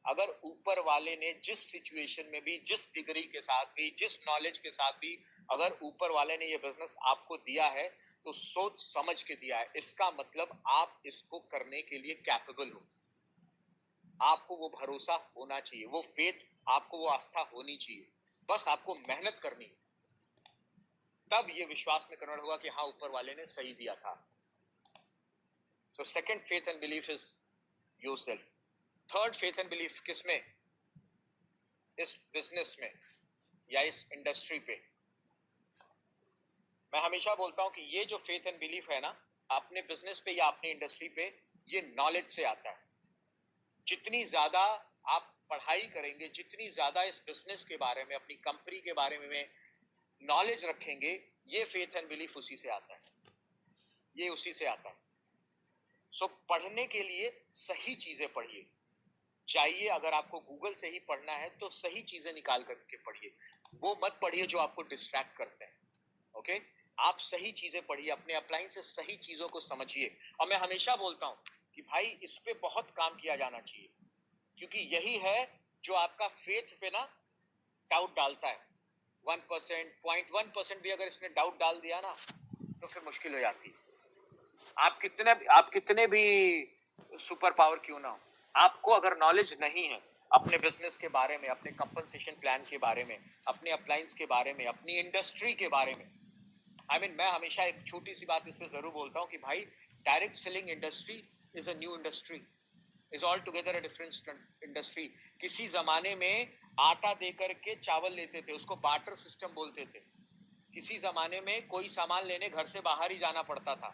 अगर ऊपर वाले ने जिस सिचुएशन में भी, जिस डिग्री के साथ भी, जिस नॉलेज के साथ भी, अगर ऊपर वाले ने ये बिजनेस आपको दिया है तो सोच समझ के दिया है। इसका मतलब आप इसको करने के लिए कैपेबल हो। आपको वो भरोसा होना चाहिए, वो फेथ, आपको वो आस्था होनी चाहिए। बस आपको मेहनत करनी है, तब ये विश्वास में कन्वर्ट होगा कि हाँ, ऊपर वाले ने सही दिया था। So second, faith and belief is yourself. Third, faith and belief किसमें? इस बिजनेस में या इस इंडस्ट्री पे। मैं हमेशा बोलता हूं कि ये जो फेथ एंड बिलीफ है ना, अपने बिजनेस पे या अपनी इंडस्ट्री पे, ये नॉलेज से आता है। जितनी ज्यादा आप पढ़ाई करेंगे, जितनी ज्यादा इस बिजनेस के बारे में, अपनी कंपनी के बारे में नॉलेज रखेंगे, ये फेथ एंड बिलीफ उसी से आता है, ये उसी से आता है। सो पढ़ने के लिए सही चीजें पढ़िए। चाहिए अगर आपको गूगल से ही पढ़ना है तो सही चीजें निकाल करके पढ़िए, वो मत पढ़िए जो आपको डिस्ट्रैक्ट करते हैं। ओके, आप सही चीजें पढ़िए, अपने अपलाइन से सही चीजों को समझिए। और मैं हमेशा बोलता हूं कि भाई इस पे बहुत काम किया जाना चाहिए, क्योंकि यही है जो आपका फेथ पे ना डाउट डालता है। 1%, 0.1% भी अगर इसने डाउट डाल दिया ना, तो फिर मुश्किल हो जाती है। आप कितने भी सुपर पावर क्यों ना हो, आपको अगर नॉलेज नहीं है अपने बिजनेस के बारे में, अपने कंपनसेशन प्लान के बारे में, अपने अप्लायंस के बारे में, अपनी इंडस्ट्री के बारे में, मैं हमेशा एक छोटी सी बात इस पे जरूर बोलता हूं कि भाई, direct selling industry is a new industry, is all together a different industry. किसी जमाने में आटा देकर के चावल लेते थे, उसको बार्टर सिस्टम बोलते थे। किसी जमाने में कोई सामान लेने घर से बाहर ही जाना पड़ता था।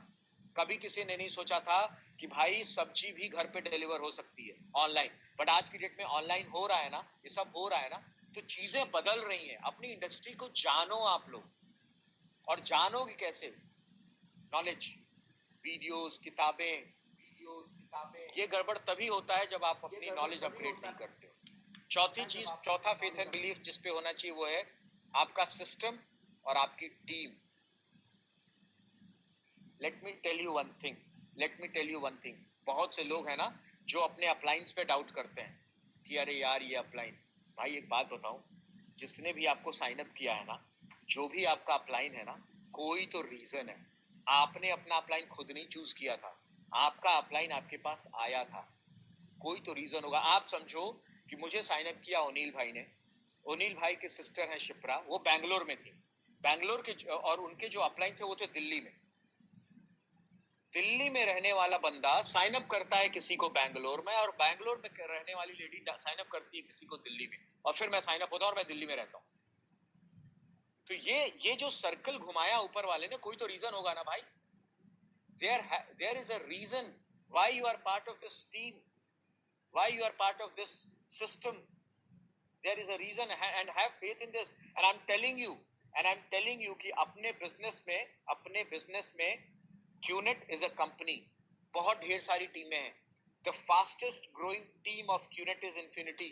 कभी किसी ने नहीं सोचा था कि भाई सब्जी भी घर पे डिलीवर हो सकती है ऑनलाइन। बट आज की डेट में ऑनलाइन हो रहा है ना, ये सब हो रहा है ना, तो चीजें बदल रही हैं। अपनी इंडस्ट्री को जानो आप लोग, और जानोगे कैसे? नॉलेज, वीडियोस, किताबें। ये गड़बड़ तभी होता है जब आप अपनी नॉलेज अपग्रेड नहीं करते हो। चौथी चीज, चौथा फेथ एंड बिलीफ जिस पे होना चाहिए वो है आपका सिस्टम और आपकी team. Let me tell you one thing, बहुत से लोग हैं ना जो अपने अप्लायंस पे डाउट करते हैं कि अरे यार ये अप्लायन। भाई एक बात बताऊं, जिसने भी आपको साइन अप किया है ना, जो भी आपका अप्लायन है ना, कोई तो रीजन है। आपने अपना अप्लायन खुद नहीं चूज किया था, आपका अप्लायन आपके पास आया था, कोई तो रीजन होगा। आप समझो कि मुझे साइन अप किया ओनील भाई ने, ओनील भाई के सिस्टर है शिप्रा, वो बैंगलोर में थी, बैंगलोर के, और उनके जो अप्लायन थे वो थे दिल्ली में। दिल्ली में रहने वाला बंदा साइन अप करता है किसी को बैंगलोर में, और बैंगलोर में रहने वाली लेडी साइन अप करती है किसी को दिल्ली में, और फिर मैं साइन अप होता हूं और मैं दिल्ली में रहता हूं। तो ये जो सर्कल घुमाया ऊपर वाले ने, कोई तो रीजन होगा ना भाई। There is a reason why you are part of this team, why you are part of this system. There is a reason, and have faith in this. And I am telling you कि अपने business में QNet is a company, बहुत ढेर सारी टीमें हैं। The fastest growing team of QNet is infinity.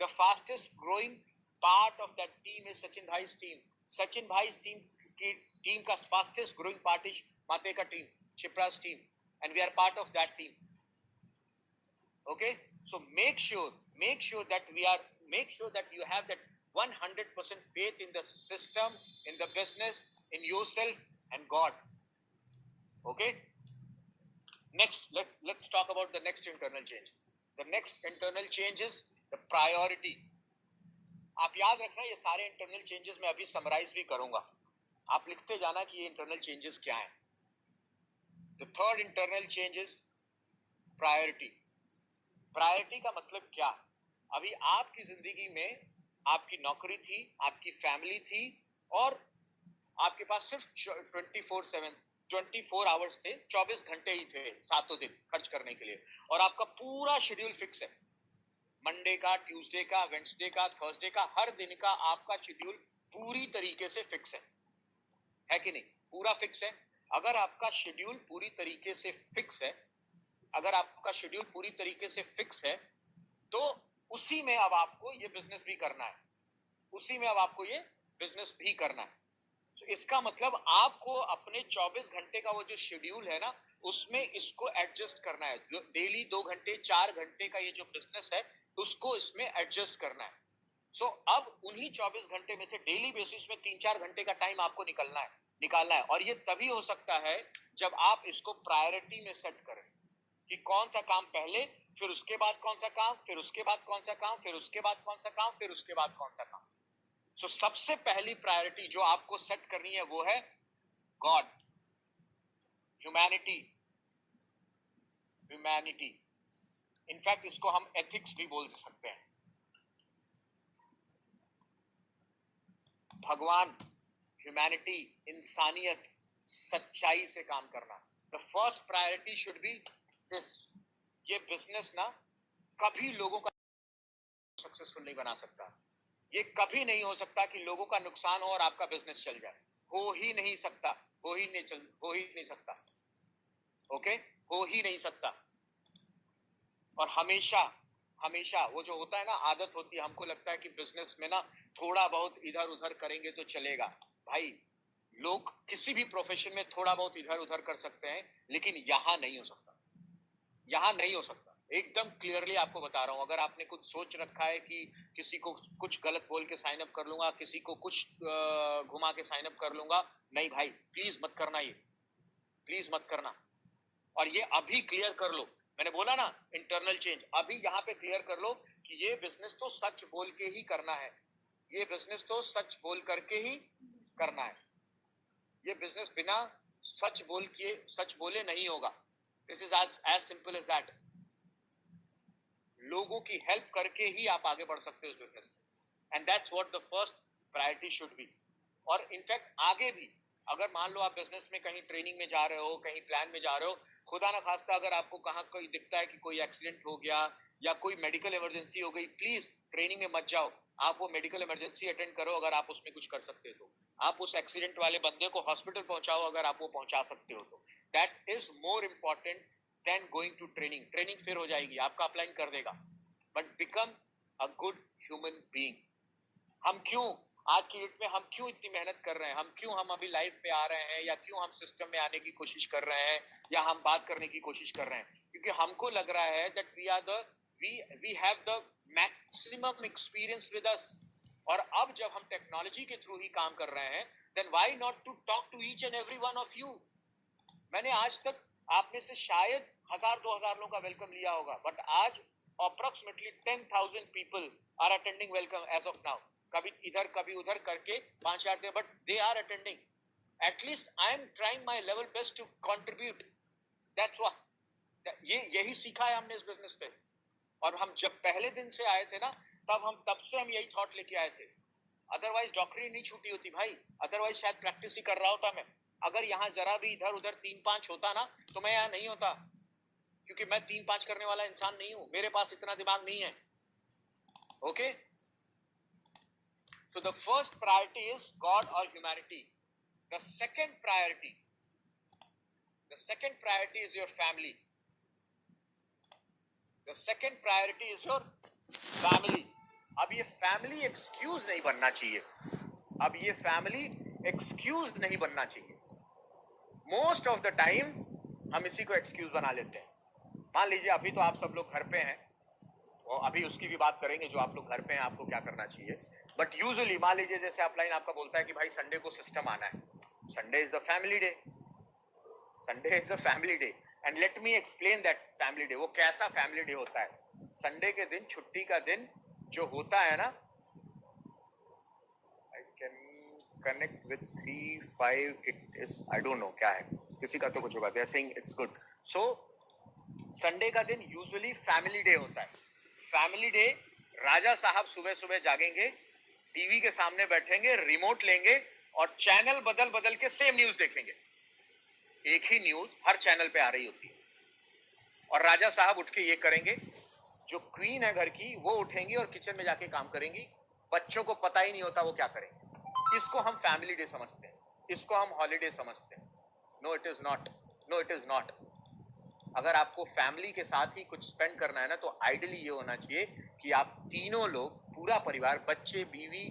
The fastest growing part of that team is Sachin भाई's team. Sachin भाई's टीम की टीम का फास्टेस्ट ग्रोइंग पार्ट इज माते का टीम, शिप्रा's team, and we are part of that team. Okay, so make sure that you have that 100% faith in the system, in the business, in yourself and God. Okay, next let's talk about the next internal change. The next internal change is the priority. आप याद रखना, ये सारे internal changes मैं अभी summarise भी करूंगा, आप लिखते जाना कि ये इंटरनल चेंजेस क्या हैं। The third internal change is priority. Priority का मतलब क्या? अभी आपकी जिंदगी में आपकी नौकरी थी, आपकी फैमिली थी, और आपके पास सिर्फ 24 आवर्स थे, 24 घंटे ही थे सातों दिन खर्च करने के लिए, और आपका पूरा शेड्यूल फिक्स है। मंडे का, ट्यूसडे का, वेडनेसडे का, थर्सडे का, हर दिन का आपका शेड्यूल पूरी तरीके से फिक्स है कि नहीं? पूरा फिक्स है। अगर आपका शेड्यूल पूरी तरीके से फिक्स है, अगर आपका शेड्यूल पूरी तरीके से फिक्स है, तो उसी में अब आपको ये बिजनेस भी करना है, उसी में अब आपको ये बिजनेस भी करना है। तो इसका मतलब आपको अपने 24 घंटे का वो जो शेड्यूल है ना, उसमें इसको एडजस्ट करना है। जो डेली 2 घंटे 4 घंटे का ये जो बिजनेस है, उसको इसमें एडजस्ट करना है। सो अब उन्हीं 24 घंटे में से डेली बेसिस में 3-4 घंटे का टाइम आपको निकालना है। और ये तभी हो सकता है जब आप इसको प्रायोरिटी में सेट करें कि कौन सा काम पहले, फिर उसके बाद कौन सा काम, फिर उसके बाद कौन सा काम, फिर उसके बाद कौन सा काम, फिर उसके बाद कौन सा काम। सो सबसे पहली प्रायोरिटी जो आपको सेट करनी है वो है गॉड, ह्यूमैनिटी। ह्यूमैनिटी, इनफैक्ट इसको हम एथिक्स भी बोल सकते हैं। भगवान, ह्यूमैनिटी, इंसानियत, सच्चाई से काम करना। The first priority should be this. ये बिजनेस ना कभी लोगों का सक्सेसफुल नहीं बना सकता। ये कभी नहीं हो सकता कि लोगों का नुकसान हो और आपका बिजनेस चल जाए। हो ही नहीं सकता, हो ही नहीं सकता। ओके, हो ही नहीं सकता। और हमेशा वो जो होता है ना, आदत होती है, हमको लगता है कि बिजनेस में ना थोड़ा बहुत इधर उधर करेंगे तो चलेगा। भाई, लोग किसी भी प्रोफेशन में थोड़ा बहुत इधर उधर कर सकते हैं, लेकिन यहां नहीं हो सकता। यहां नहीं हो सकता। एकदम क्लियरली आपको बता रहा हूं। अगर आपने कुछ सोच रखा है कि किसी को कुछ गलत बोल के साइन अप कर लूंगा, किसी को कुछ घुमा के साइन अप कर लूंगा, नहीं भाई, प्लीज मत करना, ये प्लीज मत करना। और ये अभी क्लियर कर लो। मैंने बोला ना इंटरनल चेंज, अभी यहाँ पे क्लियर कर लो कि ये बिजनेस तो सच बोल के ही करना है। ये बिजनेस तो सच बोल करके ही करना है। ये बिजनेस बिना सच बोले नहीं होगा। This is as simple as that. लोगों की हेल्प करके ही आप आगे बढ़ सकते हो इस बिजनेस में, and that's what the first priority should be. और इनफैक्ट आगे भी, अगर मान लो आप बिजनेस में कहीं ट्रेनिंग में जा रहे हो, कहीं प्लान में जा रहे हो, खुदा ना खास्ता अगर आपको कहाँ कोई दिखता है कि कोई एक्सीडेंट हो गया या कोई मेडिकल इमरजेंसी हो गई, प्लीज ट्रेनिंग में मत जाओ। आप वो मेडिकल इमरजेंसी अटेंड करो अगर आप उसमें कुछ कर सकते हो तो। आप उस एक्सीडेंट वाले बंदे को हॉस्पिटल पहुंचाओ अगर आप वो पहुंचा सकते हो तो। That is more important than going to training. Training फिर हो जाएगी, आपका अपलाइन कर देगा, but become a good human being. हम क्यों आज की डेट में हम क्यों इतनी मेहनत कर रहे हैं, हम अभी लाइव पे आ रहे हैं, या क्यों हम सिस्टम में आने की कोशिश कर रहे हैं, या हम बात करने की कोशिश कर रहे हैं? क्योंकि हमको लग रहा है that we have the maximum experience with us. और अब जब हम टेक्नोलॉजी के थ्रू ही काम कर रहे हैं, then why not to talk to each and every one of you. मैंने आज तक आप में से शायद 1000-2000 लोगों का वेलकम लिया होगा, बट आज approximately 10,000 people are attending welcome as of now. कभी इधर कभी उधर करके 5-4 they, but they are attending. At least I am trying my level best to contribute. That's what, यही सीखा है हमने इस बिजनेस पे। और हम जब पहले दिन से आए थे ना, तब से हम यही थॉट लेके आए थे। अदरवाइज डॉक्टरी नहीं छूटी होती भाई, अदरवाइज शायद प्रैक्टिस ही कर रहा होता मैं। अगर यहाँ जरा भी इधर उधर 3-5 होता ना, तो मैं यहाँ नहीं होता, क्योंकि मैं 3-5 करने वाला इंसान नहीं हूं, मेरे पास इतना दिमाग नहीं है। Okay, so the first priority is God और humanity. The second priority is your family. The second priority is your family. अब ये फैमिली एक्सक्यूज नहीं बनना चाहिए। अब ये फैमिली एक्सक्यूज नहीं बनना चाहिए। मोस्ट ऑफ द टाइम हम इसी को एक्सक्यूज बना लेते हैं। मान लीजिए अभी तो आप सब लोग घर पे हैं, और अभी उसकी भी बात करेंगे, जो आप लोग घर पे हैं आपको क्या करना चाहिए। बट यूजुअली मान लीजिए जैसे अपलाइन आपका बोलता है कि भाई संडे को सिस्टम आना है, Sunday is the family day, Sunday is the family day. And let me explain that family day, वो कैसा फैमिली डे होता है। संडे के दिन, छुट्टी का दिन जो होता है ना, I can connect with 3-5. It is, I don't know क्या है, किसी का तो कुछ होगा. They are saying it's good. So Sunday का दिन यूजुअली फैमिली डे होता है. फैमिली डे, राजा साहब सुबह सुबह जागेंगे, टीवी के सामने बैठेंगे, रिमोट लेंगे और चैनल बदल बदल के सेम न्यूज देखेंगे. एक ही न्यूज हर चैनल पे आ रही होती है. और राजा साहब उठ के ये करेंगे, जो क्वीन है घर की वो उठेंगी और किचन में जाके काम करेंगी. बच्चों को पता ही नहीं होता वो क्या करेंगे. इसको हम फैमिली डे समझते हैं, इसको हम हॉलीडे समझते हैं. No it is not, no it is not. अगर आपको फैमिली के साथ ही कुछ स्पेंड करना है ना, तो आइडियली ये होना चाहिए कि आप तीनों लोग, पूरा परिवार, बच्चे, बीवी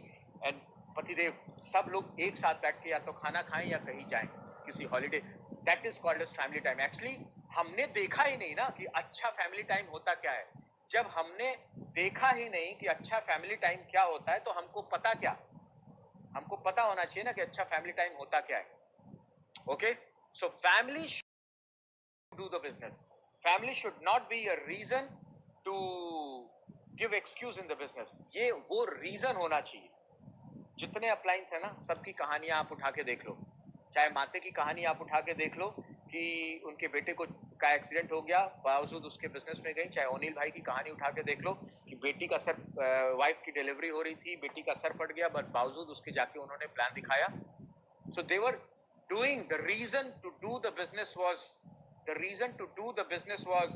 एंड पतिदेव, सब लोग एक साथ बैठ के या तो खाना खाएं या कहीं जाएं किसी holiday. That is called as family time. Actually हमने देखा ही नहीं ना कि अच्छा फैमिली टाइम होता क्या है. जब हमने देखा ही नहीं कि अच्छा फैमिली टाइम क्या होता है, तो हमको पता क्या, हमको पता होना चाहिए ना कि अच्छा फैमिली टाइम होता क्या है. Okay, so family do the business. Family should not be a reason to give excuse in the business. ये वो reason होना चाहिए. जितने अप्लायंस है ना, सबकी कहानियां आप उठा के देख लो. चाहे माते की कहानी आप उठा के देख लो कि उनके बेटे को का एक्सीडेंट हो गया, बावजूद उसके बिजनेस में गई. चाहे अनिल भाई की कहानी उठा के देख लो कि बेटी का सर, वाइफ की डिलीवरी हो रही थी, बेटी का सर फट गया, बट बावजूद उसके जाके उन्होंने प्लान दिखाया. So they were doing, the reason to do the business was the reason to do the business was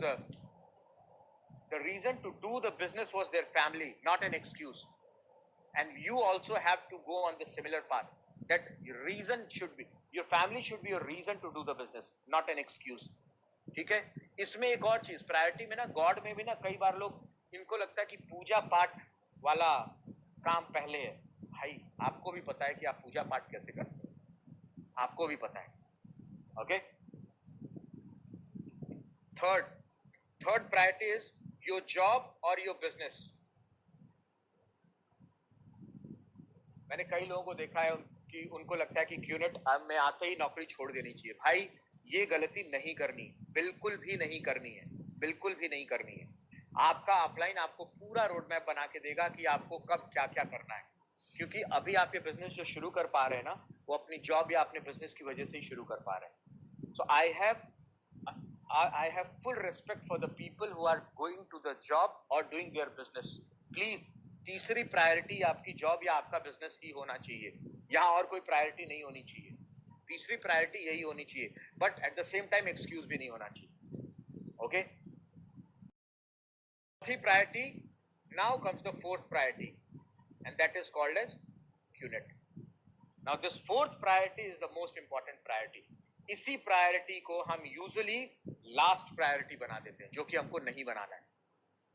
the reason to do the business was their family, not an excuse. And you also have to go on the similar path. That reason should be, your family should be a reason to do the business, not an excuse. ठीक है. इसमें एक और चीज, priority में ना, God में भी ना, कई बार लोग, इनको लगता है कि पूजा पाठ वाला काम पहले है. भाई आपको भी पता है कि आप पूजा पाठ कैसे करते हो, आपको भी पता है. Okay. Third priority is your job or your business. मैंने कई लोगों को देखा है कि उनको लगता है कि क्यूनेट में आते ही नौकरी छोड़ देनी चाहिए. भाई ये गलती नहीं करनी, बिल्कुल भी नहीं करनी है, बिल्कुल भी नहीं करनी है. आपका अपलाइन आपको पूरा रोड मैप बना के देगा कि आपको कब क्या क्या करना है. क्योंकि अभी आपके बिजनेस जो शुरू कर पा रहे हैं ना, वो अपनी जॉब या अपने बिजनेस की वजह से ही शुरू कर पा रहे हैं. सो I have full respect for the people who are going to the job or doing their business. Please, तीसरी प्रायोरिटी आपकी जॉब या आपका बिजनेस ही होना चाहिए. यहाँ और कोई प्रायोरिटी नहीं होनी चाहिए. तीसरी प्रायोरिटी यही होनी चाहिए, but at the same time excuse भी नहीं होना चाहिए. Okay. Three priority. Now comes the fourth priority, and that is called as QNET. Now this fourth priority is the most important priority. इसी प्रायोरिटी को हम यूजुअली लास्ट प्रायोरिटी बना देते हैं, जो कि हमको नहीं बनाना है.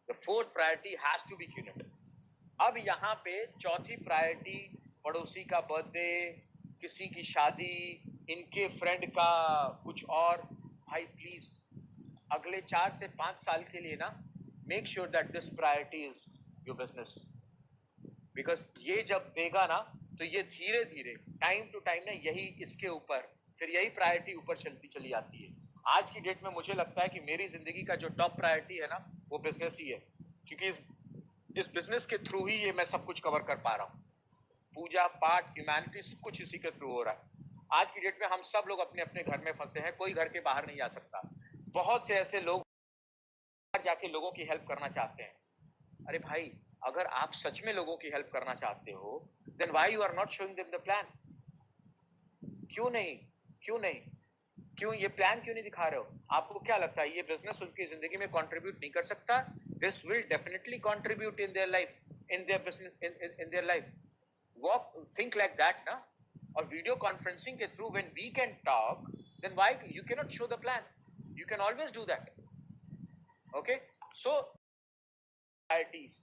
The fourth priority has to be QNET. अब यहाँ पे चौथी प्रायोरिटी, पड़ोसी का बर्थडे, किसी की शादी, इनके फ्रेंड का कुछ और. भाई प्लीज अगले 4 से 5 साल के लिए ना, make sure that this priority is your business. Because ये जब देगा ना, तो ये धीरे धीरे टाइम टू टाइम ना, यही इसके ऊपर फिर यही प्रायोरिटी ऊपर चलती चली आती है. आज की डेट में मुझे लगता है कि मेरी जिंदगी का जो टॉप प्रायोरिटी है ना, वो बिजनेस ही है. क्योंकि इस बिजनेस के थ्रू ही ये मैं सब कुछ कवर कर पा रहा हूँ. पूजा पाठ, ह्यूमैनिटी, सब कुछ इसी के थ्रू हो रहा है. आज की डेट में हम सब लोग अपने अपने घर में फंसे हैं, कोई घर के बाहर नहीं जा सकता. बहुत से ऐसे लोग बाहर जाके लोगों की हेल्प करना चाहते हैं. अरे भाई, अगर आप सच में लोगों की हेल्प करना चाहते हो, then why you are not showing them the plan? क्यों नहीं, क्यों नहीं, क्यों ये प्लान क्यों नहीं दिखा रहे हो? आपको क्या लगता है ये बिजनेस उनकी जिंदगी में कंट्रीब्यूट नहीं कर सकता? This will definitely contribute in their life, in their business, in their life. Walk, think like that, ना? और वीडियो कॉन्फ्रेंसिंग के through when we can talk, then why you cannot show the plan? You can always do that. Okay? So priorities,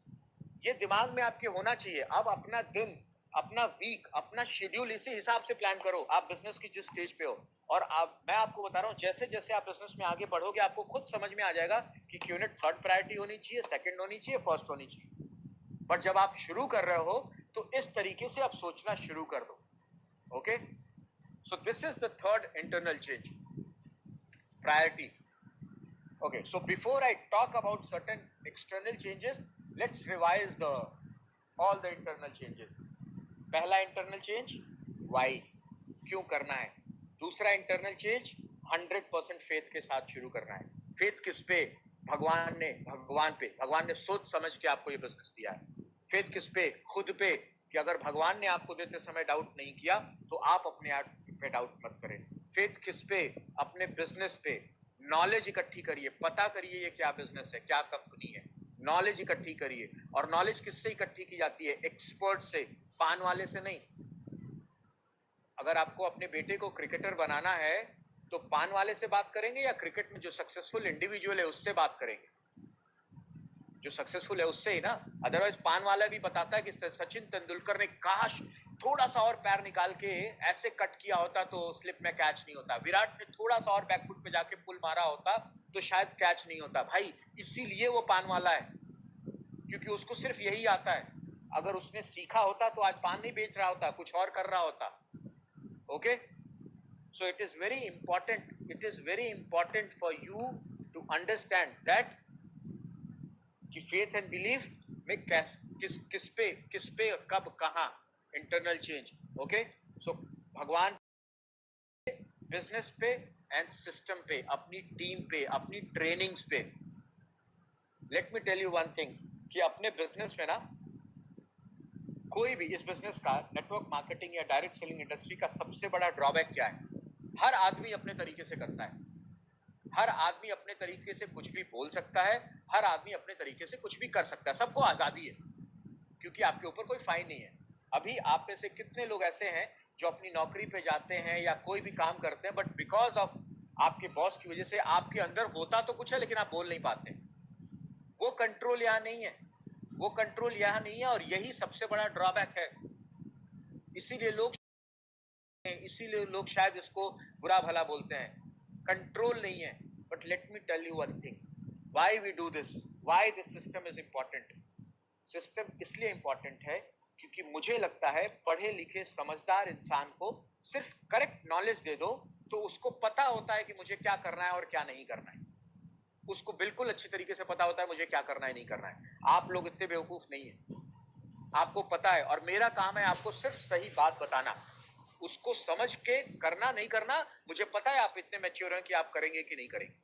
ये दिमाग में आपके होना चाहिए. अब अपना दिन, अपना वीक, अपना शेड्यूल इसी हिसाब से प्लान करो. आप बिजनेस की जिस स्टेज पे हो, और मैं आपको बता रहा हूँ, जैसे जैसे आप बिजनेस में आगे बढ़ोगे, आपको खुद समझ में आ जाएगा कि क्यूनेट थर्ड प्रायोरिटी होनी चाहिए, सेकंड होनी चाहिए, फर्स्ट होनी चाहिए. बट जब आप शुरू कर रहे हो, तो इस तरीके से आप सोचना शुरू कर दो. Okay. So this is the third internal change, priority. Okay, so before I talk about certain external changes, let's revise all the internal changes. पहला internal change, वाई, क्यों करना है। दूसरा इंटरनल चेंज 100% फेथ के साथ शुरू करना है। फेथ किस पे? भगवान पे। भगवान ने सोच समझ के आपको ये बिजनेस दिया है। फेथ किस पे? खुद पे, कि अगर भगवान ने आपको देते समय डाउट नहीं किया तो आप अपने आप पे डाउट मत करें। फेथ किस पे? अपने बिजनेस पे। नॉलेज इकट्ठी करिए, पता करिए ये क्या बिजनेस है, क्या कंपनी है। नॉलेज इकट्ठी करिए, और नॉलेज किससे इकट्ठी की जाती है? एक्सपर्ट से, पान वाले से नहीं। अगर आपको अपने बेटे को क्रिकेटर बनाना है तो पान वाले से बात करेंगे या क्रिकेट में जो सक्सेसफुल इंडिविजुअल है उससे बात करेंगे? जो सक्सेसफुल है उससे ही ना। अदरवाइज पान वाला भी बताता है कि सचिन तेंदुलकर ने काश थोड़ा सा और पैर निकाल के ऐसे कट किया होता तो स्लिप में कैच नहीं होता, विराट ने थोड़ा सा और बैकफुट पे जाके पुल मारा होता तो शायद कैच नहीं होता। भाई इसीलिए वो पान वाला है, क्योंकि उसको सिर्फ यही आता है। अगर उसने सीखा होता तो आज पान नहीं बेच रहा होता, कुछ और कर रहा होता। Okay, so it is very important for you to understand that कि फेथ एंड बिलीफ में किस पे कब कहां इंटरनल चेंज। ओके, सो भगवान, बिजनेस पे एंड सिस्टम पे, अपनी टीम पे, अपनी ट्रेनिंग्स पे। Let me tell you one thing कि अपने बिजनेस में ना, कोई भी इस बिजनेस का नेटवर्क मार्केटिंग या डायरेक्ट सेलिंग इंडस्ट्री का सबसे बड़ा ड्रॉबैक क्या है? हर आदमी अपने तरीके से करता है। हर आदमी अपने तरीके से कुछ भी बोल सकता है, हर आदमी अपने तरीके से कुछ भी कर सकता है, सबको आजादी है, क्योंकि आपके ऊपर कोई फाइन नहीं है। अभी आप में से कितने लोग ऐसे हैं जो अपनी नौकरी पे जाते हैं या कोई भी काम करते हैं, बट बिकॉज ऑफ आपके बॉस की वजह से आपके अंदर होता तो कुछ है लेकिन आप बोल नहीं पाते। वो कंट्रोल यहाँ नहीं है, वो कंट्रोल यहाँ नहीं है, और यही सबसे बड़ा ड्रॉबैक है। इसीलिए लोग शायद इसको बुरा भला बोलते हैं, कंट्रोल नहीं है। But let me tell you one thing, why we do this, why this system is important. System इसलिए इंपॉर्टेंट है क्योंकि मुझे लगता है पढ़े लिखे समझदार इंसान को सिर्फ करेक्ट नॉलेज दे दो तो उसको पता होता है कि मुझे क्या करना है और क्या नहीं करना है। उसको बिल्कुल अच्छी तरीके से पता होता है मुझे क्या करना है, नहीं करना है। आप लोग इतने बेवकूफ नहीं है, आपको पता है, और मेरा काम है आपको सिर्फ सही बात बताना। उसको समझ के करना नहीं करना मुझे पता है, आप इतने मैच्योर हैं कि आप करेंगे कि नहीं करेंगे।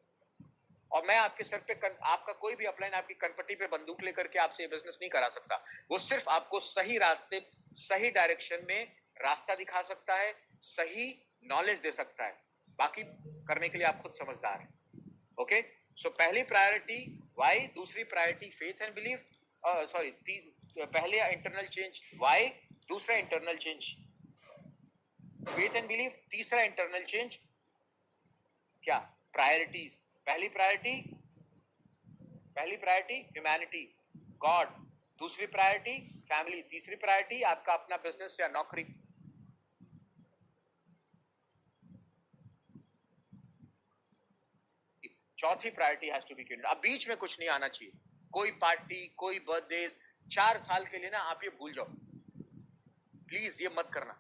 और मैं आपके सर पे आपका कोई भी अपलाइन आपकी कनपट्टी पे बंदूक लेकर के आपसे ये बिजनेस नहीं करा सकता। वो सिर्फ आपको सही रास्ते, सही डायरेक्शन में रास्ता दिखा सकता है, सही नॉलेज दे सकता है। बाकी करने के लिए आप खुद समझदार हैं। ओके, सो पहली प्रायोरिटी वाई, दूसरी priority faith and belief, sorry पहले इंटरनल चेंज वाई, दूसरा internal change faith and belief, तीसरा इंटरनल चेंज क्या? प्रायोरिटीज। पहली प्रायोरिटी ह्यूमैनिटी, गॉड। दूसरी प्रायोरिटी फैमिली, तीसरी प्रायोरिटी आपका अपना बिजनेस या नौकरी। चौथी priority has to be clear. अब बीच में कुछ नहीं आना चाहिए, कोई पार्टी, कोई बर्थडे। 4 साल के लिए ना आप ये भूल जाओ, प्लीज ये मत करना।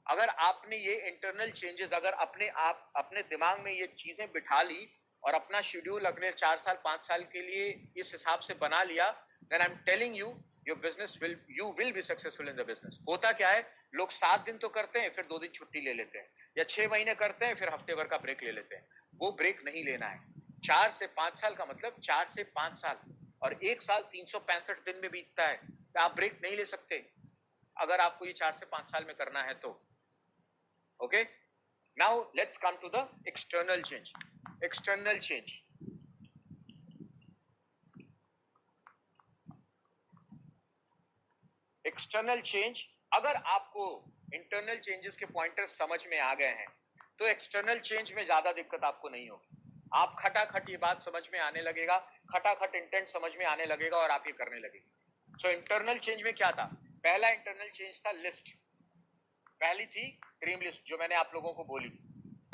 अगर आपने ये इंटरनल चेंजेस, अगर अपने दिमाग में ये चीजें बिठा ली और अपना शेड्यूल अगले 4 साल 5 साल के लिए इस हिसाब से बना लिया, then I'm telling you your business you will be successful in the business। होता क्या है, लोग 7 दिन तो करते हैं फिर 2 दिन छुट्टी ले लेते हैं, या 6 महीने करते हैं फिर हफ्ते भर का ब्रेक ले लेते हैं। वो ब्रेक नहीं लेना है। 4 से 5 साल का मतलब 4 से 5 साल, और 1 साल 365 दिन में बीतता है, तो आप ब्रेक नहीं ले सकते अगर आपको ये 4 से 5 साल में करना है तो। Okay, now let's come to the external change। external change, external change. अगर आपको इंटरनल चेंजेस के पॉइंटर्स समझ में आ गए हैं तो एक्सटर्नल चेंज में ज्यादा दिक्कत आपको नहीं होगी। आप खटाखट ये बात समझ में आने लगेगा, खटाखट इंटेंट समझ में आने लगेगा और आप ये करने लगेंगे। सो इंटरनल चेंज में क्या था? पहला इंटरनल चेंज था लिस्ट। पहली थी ड्रीम लिस्ट, जो मैंने आप लोगों को बोली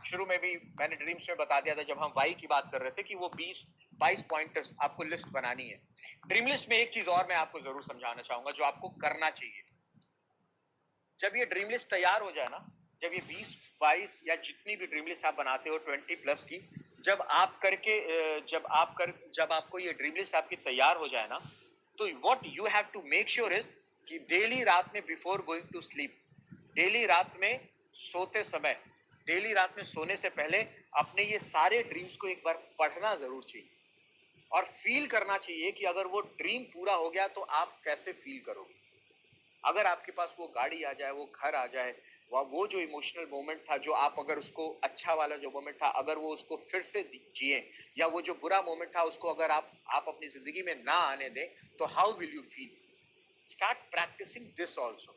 शुरू में भी, मैंने ड्रीम्स में बता दिया था जब हम वाई की बात कर रहे थे कि वो 20-22 पॉइंटर्स आपको लिस्ट बनानी है। ड्रीम लिस्ट में एक चीज और मैं आपको जरूर समझाना चाहूंगा जो आपको करना चाहिए। जब ये ड्रीम लिस्ट तैयार हो जाए ना, जब ये 20-22 या जितनी भी ड्रीम लिस्ट आप बनाते हो 20+ की, जब आपको ये ड्रीम लिस्ट आपकी तैयार हो जाए ना, तो what you have to make sure is कि डेली रात में before going to sleep daily रात में सोते समय, डेली रात में सोने से पहले अपने ये सारे ड्रीम्स को एक बार पढ़ना जरूर चाहिए और फील करना चाहिए कि अगर वो ड्रीम पूरा हो गया तो आप कैसे फील करोगे। अगर आपके पास वो गाड़ी आ जाए, वो घर आ जाए, वो जो इमोशनल मोमेंट था, जो आप अगर उसको अच्छा वाला जो मोमेंट था, अगर वो उसको फिर से जिए, या वो जो बुरा मोमेंट था उसको अगर आप अपनी जिंदगी में ना आने दें, तो how will you feel? Start practising this also.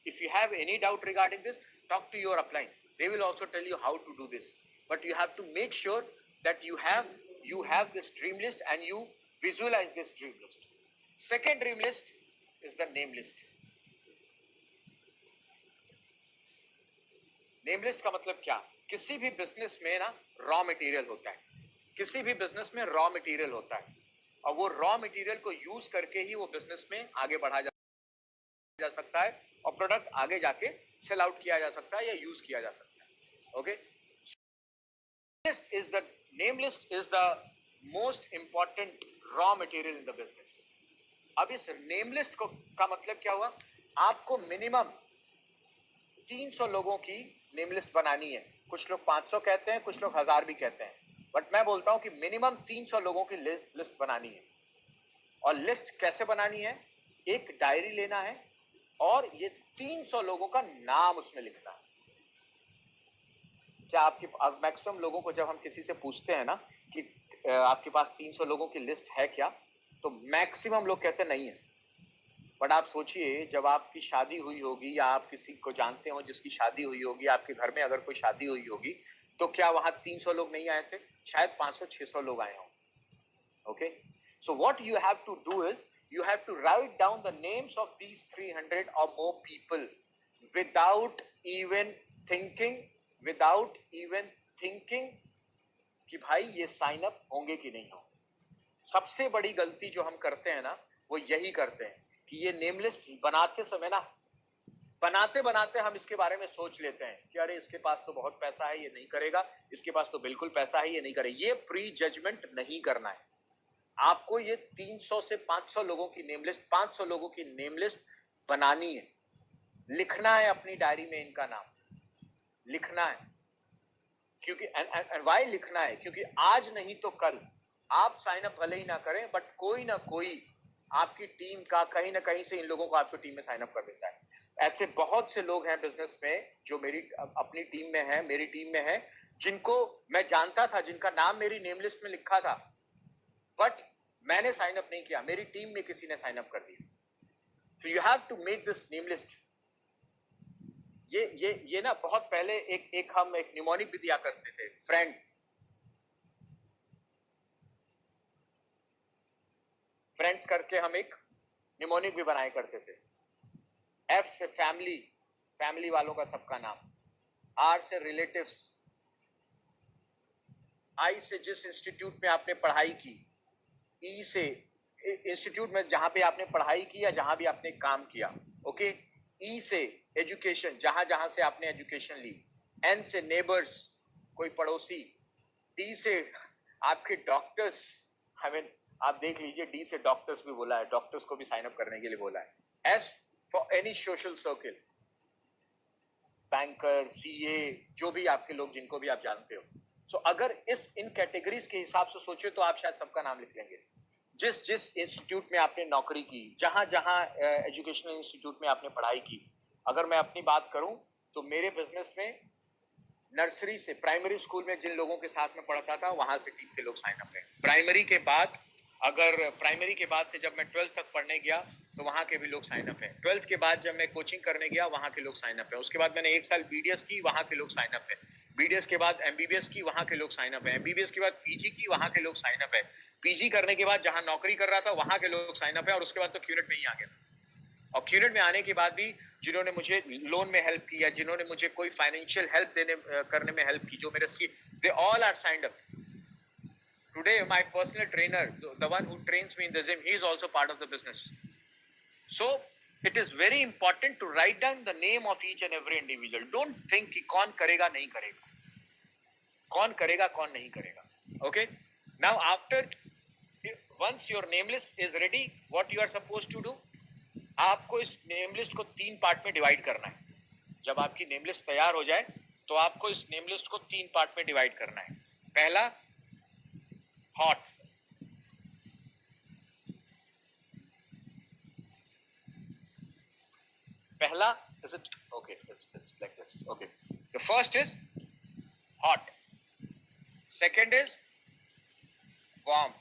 If you have any doubt regarding this, talk to your upline. They will also tell you how to do this. But you have to make sure that you have this dream list and you visualize this dream list. Second dream list is the name list. Name list का मतलब क्या? किसी भी business में ना raw material होता है, किसी भी बिजनेस में रॉ मटेरियल होता है, और वो रॉ मटेरियल को यूज करके ही वो बिजनेस में आगे बढ़ा जा सकता है और प्रोडक्ट आगे जाके सेल आउट किया जा सकता है या यूज किया जा सकता है. Okay, this is the name list is the most important raw material in the business. अब इस नेम लिस्ट को का मतलब क्या हुआ? आपको मिनिमम 300 लोगों की नेम लिस्ट बनानी है. कुछ लोग 500 कहते हैं, कुछ लोग 1000 भी कहते हैं, बट मैं बोलता हूं कि मिनिमम 300 लोगों की लिस्ट बनानी है. और लिस्ट कैसे बनानी है? एक डायरी लेना है और ये 300 लोगों का नाम उसमें लिखना है. क्या आपके मैक्सिमम लोगों को जब हम किसी से पूछते हैं ना कि आपके पास 300 लोगों की लिस्ट है क्या, तो मैक्सिमम लोग कहते नहीं है. बट आप सोचिए, जब आपकी शादी हुई होगी या आप किसी को जानते हो जिसकी शादी हुई होगी, आपके घर में अगर कोई शादी हुई होगी, तो क्या वहां 300 लोग नहीं आए थे? शायद 500-600 लोग आए हों. Okay, so what you have to do is you have to write down the names of these 300 or more people without even thinking कि भाई ये साइन अप होंगे कि नहीं हो. सबसे बड़ी गलती जो हम करते हैं ना, वो यही करते हैं कि ये नेम लिस्ट बनाते समय ना, बनाते हम इसके बारे में सोच लेते हैं कि अरे इसके पास तो बहुत पैसा है, ये नहीं करेगा, इसके पास तो बिल्कुल पैसा है, ये नहीं करेगा. ये प्री जजमेंट नहीं करना है. आपको ये 300 से 500 लोगों की नेम लिस्ट, 500 लोगों की नेम लिस्ट बनानी है. लिखना है अपनी डायरी में, इनका नाम लिखना है. क्योंकि व्हाई लिखना है? क्योंकि आज नहीं तो कल आप साइन अप भले ही ना करें, बट कोई ना कोई आपकी टीम का कहीं ना कहीं से इन लोगों को आपकी टीम में साइन अप कर देता है. ऐसे बहुत से लोग हैं बिजनेस में जो मेरी अपनी टीम में है, मेरी टीम में है, जिनको मैं जानता था, जिनका नाम मेरी नेम लिस्ट में लिखा था, बट मैंने साइन अप नहीं किया, मेरी टीम में किसी ने साइन अप कर दिया. So you have to make this name list. ये ना बहुत पहले हम एक निमोनिक भी दिया करते थे, फ्रेंड्स करके हम एक निमोनिक भी बनाया करते थे. एफ से फैमिली वालों का सबका नाम, आर से रिलेटिव्स, आई से जिस इंस्टीट्यूट में आपने पढ़ाई की, ई से इंस्टीट्यूट में जहां पे आपने पढ़ाई की या जहां भी आपने काम किया. ओके, ई से एजुकेशन, जहां से आपने एजुकेशन ली. एन से नेबर्स, कोई पड़ोसी. डी से आपके डॉक्टर्स, आप देख लीजिए, डी से डॉक्टर्स भी बोला है, डॉक्टर्स को भी साइन अप करने के लिए बोला है. S for any social circle, banker, CA, जो भी आपके लोग जिनको भी आप जानते हो. सो अगर इन कैटेगरीज के हिसाब से सोचे तो आप शायद सबका नाम लिख लेंगे. जिस इंस्टीट्यूट में आपने नौकरी की, जहां एजुकेशनल इंस्टीट्यूट में आपने पढ़ाई की. अगर मैं अपनी बात करूं तो मेरे बिजनेस में नर्सरी से प्राइमरी स्कूल में जिन लोगों के साथ में पढ़ता था, वहां से टीम के लोग साइन अप हैं. प्राइमरी के बाद से जब मैं 12th तक पढ़ने गया तो वहां के भी लोग साइन अप हैं. 12th के बाद जब मैं कोचिंग करने गया, वहां के लोग साइन अप हैं. उसके बाद मैंने 1 साल बीडीएस की, वहां के लोग साइन अप हैं. बीडीएस के बाद एमबीबीएस की, वहां के लोग साइन अप हैं. एमबीबीएस के बाद पीजी की, वहां के लोग साइन अप हैं. पीजी करने के बाद जहां नौकरी कर रहा था, वहां के लोग साइन अप हैं. और उसके बाद तो क्यूनेट में ही आ गया. और क्यूनेट में आने के बाद भी जिन्होंने मुझे लोन में हेल्प किया, जिन्होंने मुझे कोई फाइनेंशियल हेल्प करने में हेल्प की, जो मेरे they all are signed up. Today, my personal trainer, the one who trains me in the gym, he is also part of the business. So, it is very important to write down the name of each and every individual. Don't think कि कौन करेगा नहीं करेगा, कौन करेगा कौन नहीं करेगा. Okay? Now, once your name list is ready, what you are supposed to do? आपको इस नेम लिस्ट को 3 पार्ट में डिवाइड करना है. जब आपकी नेम लिस्ट तैयार हो जाए तो आपको इस नेम लिस्ट को 3 पार्ट में डिवाइड करना है। पहला हॉट, पहला is it okay, it's like this, okay, the first is hot, second is warm,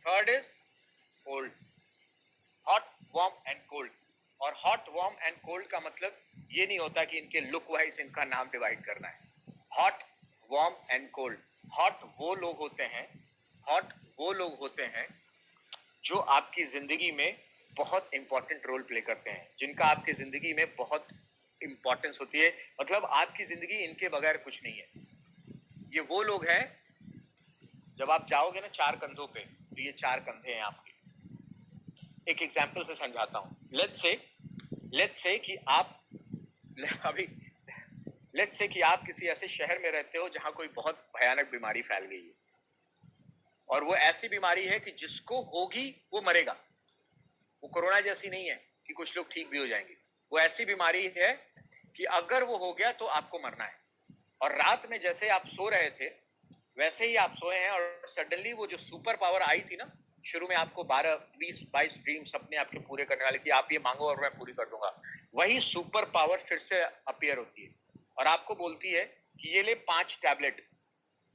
third is cold. hot, warm and cold. और hot, warm and cold का मतलब ये नहीं होता कि इनके लुक वाइज इनका नाम डिवाइड करना है। hot, warm and cold. hot वो लोग होते हैं, hot वो लोग होते हैं जो आपकी जिंदगी में बहुत इंपॉर्टेंट रोल प्ले करते हैं, जिनका आपकी जिंदगी में बहुत इंपॉर्टेंस होती है, मतलब आपकी जिंदगी इनके बगैर कुछ नहीं है। ये वो लोग हैं, जब आप जाओगे ना 4 कंधों पे, तो ये 4 कंधे हैं आपके। एक एग्जांपल से समझाता हूं। लेट्स से कि आप अभी लेट्स से कि आप किसी ऐसे शहर में रहते हो जहां कोई बहुत भयानक बीमारी फैल गई है, और वो ऐसी बीमारी है कि जिसको होगी वो मरेगा। वो कोरोना जैसी नहीं है कि कुछ लोग ठीक भी हो जाएंगे। वो ऐसी बीमारी है कि अगर वो हो गया तो आपको मरना है। और रात में जैसे आप सो रहे थे वैसे ही आप सोए हैं, और सडनली वो जो सुपर पावर आई थी ना, शुरू में आपको 12, 20, 22 ड्रीम सपने आपके पूरे करने वाले कि आप ये मांगो और मैं पूरी कर दूंगा, वही सुपर पावर फिर से अपीयर होती है और आपको बोलती है कि ये ले 5 टैबलेट,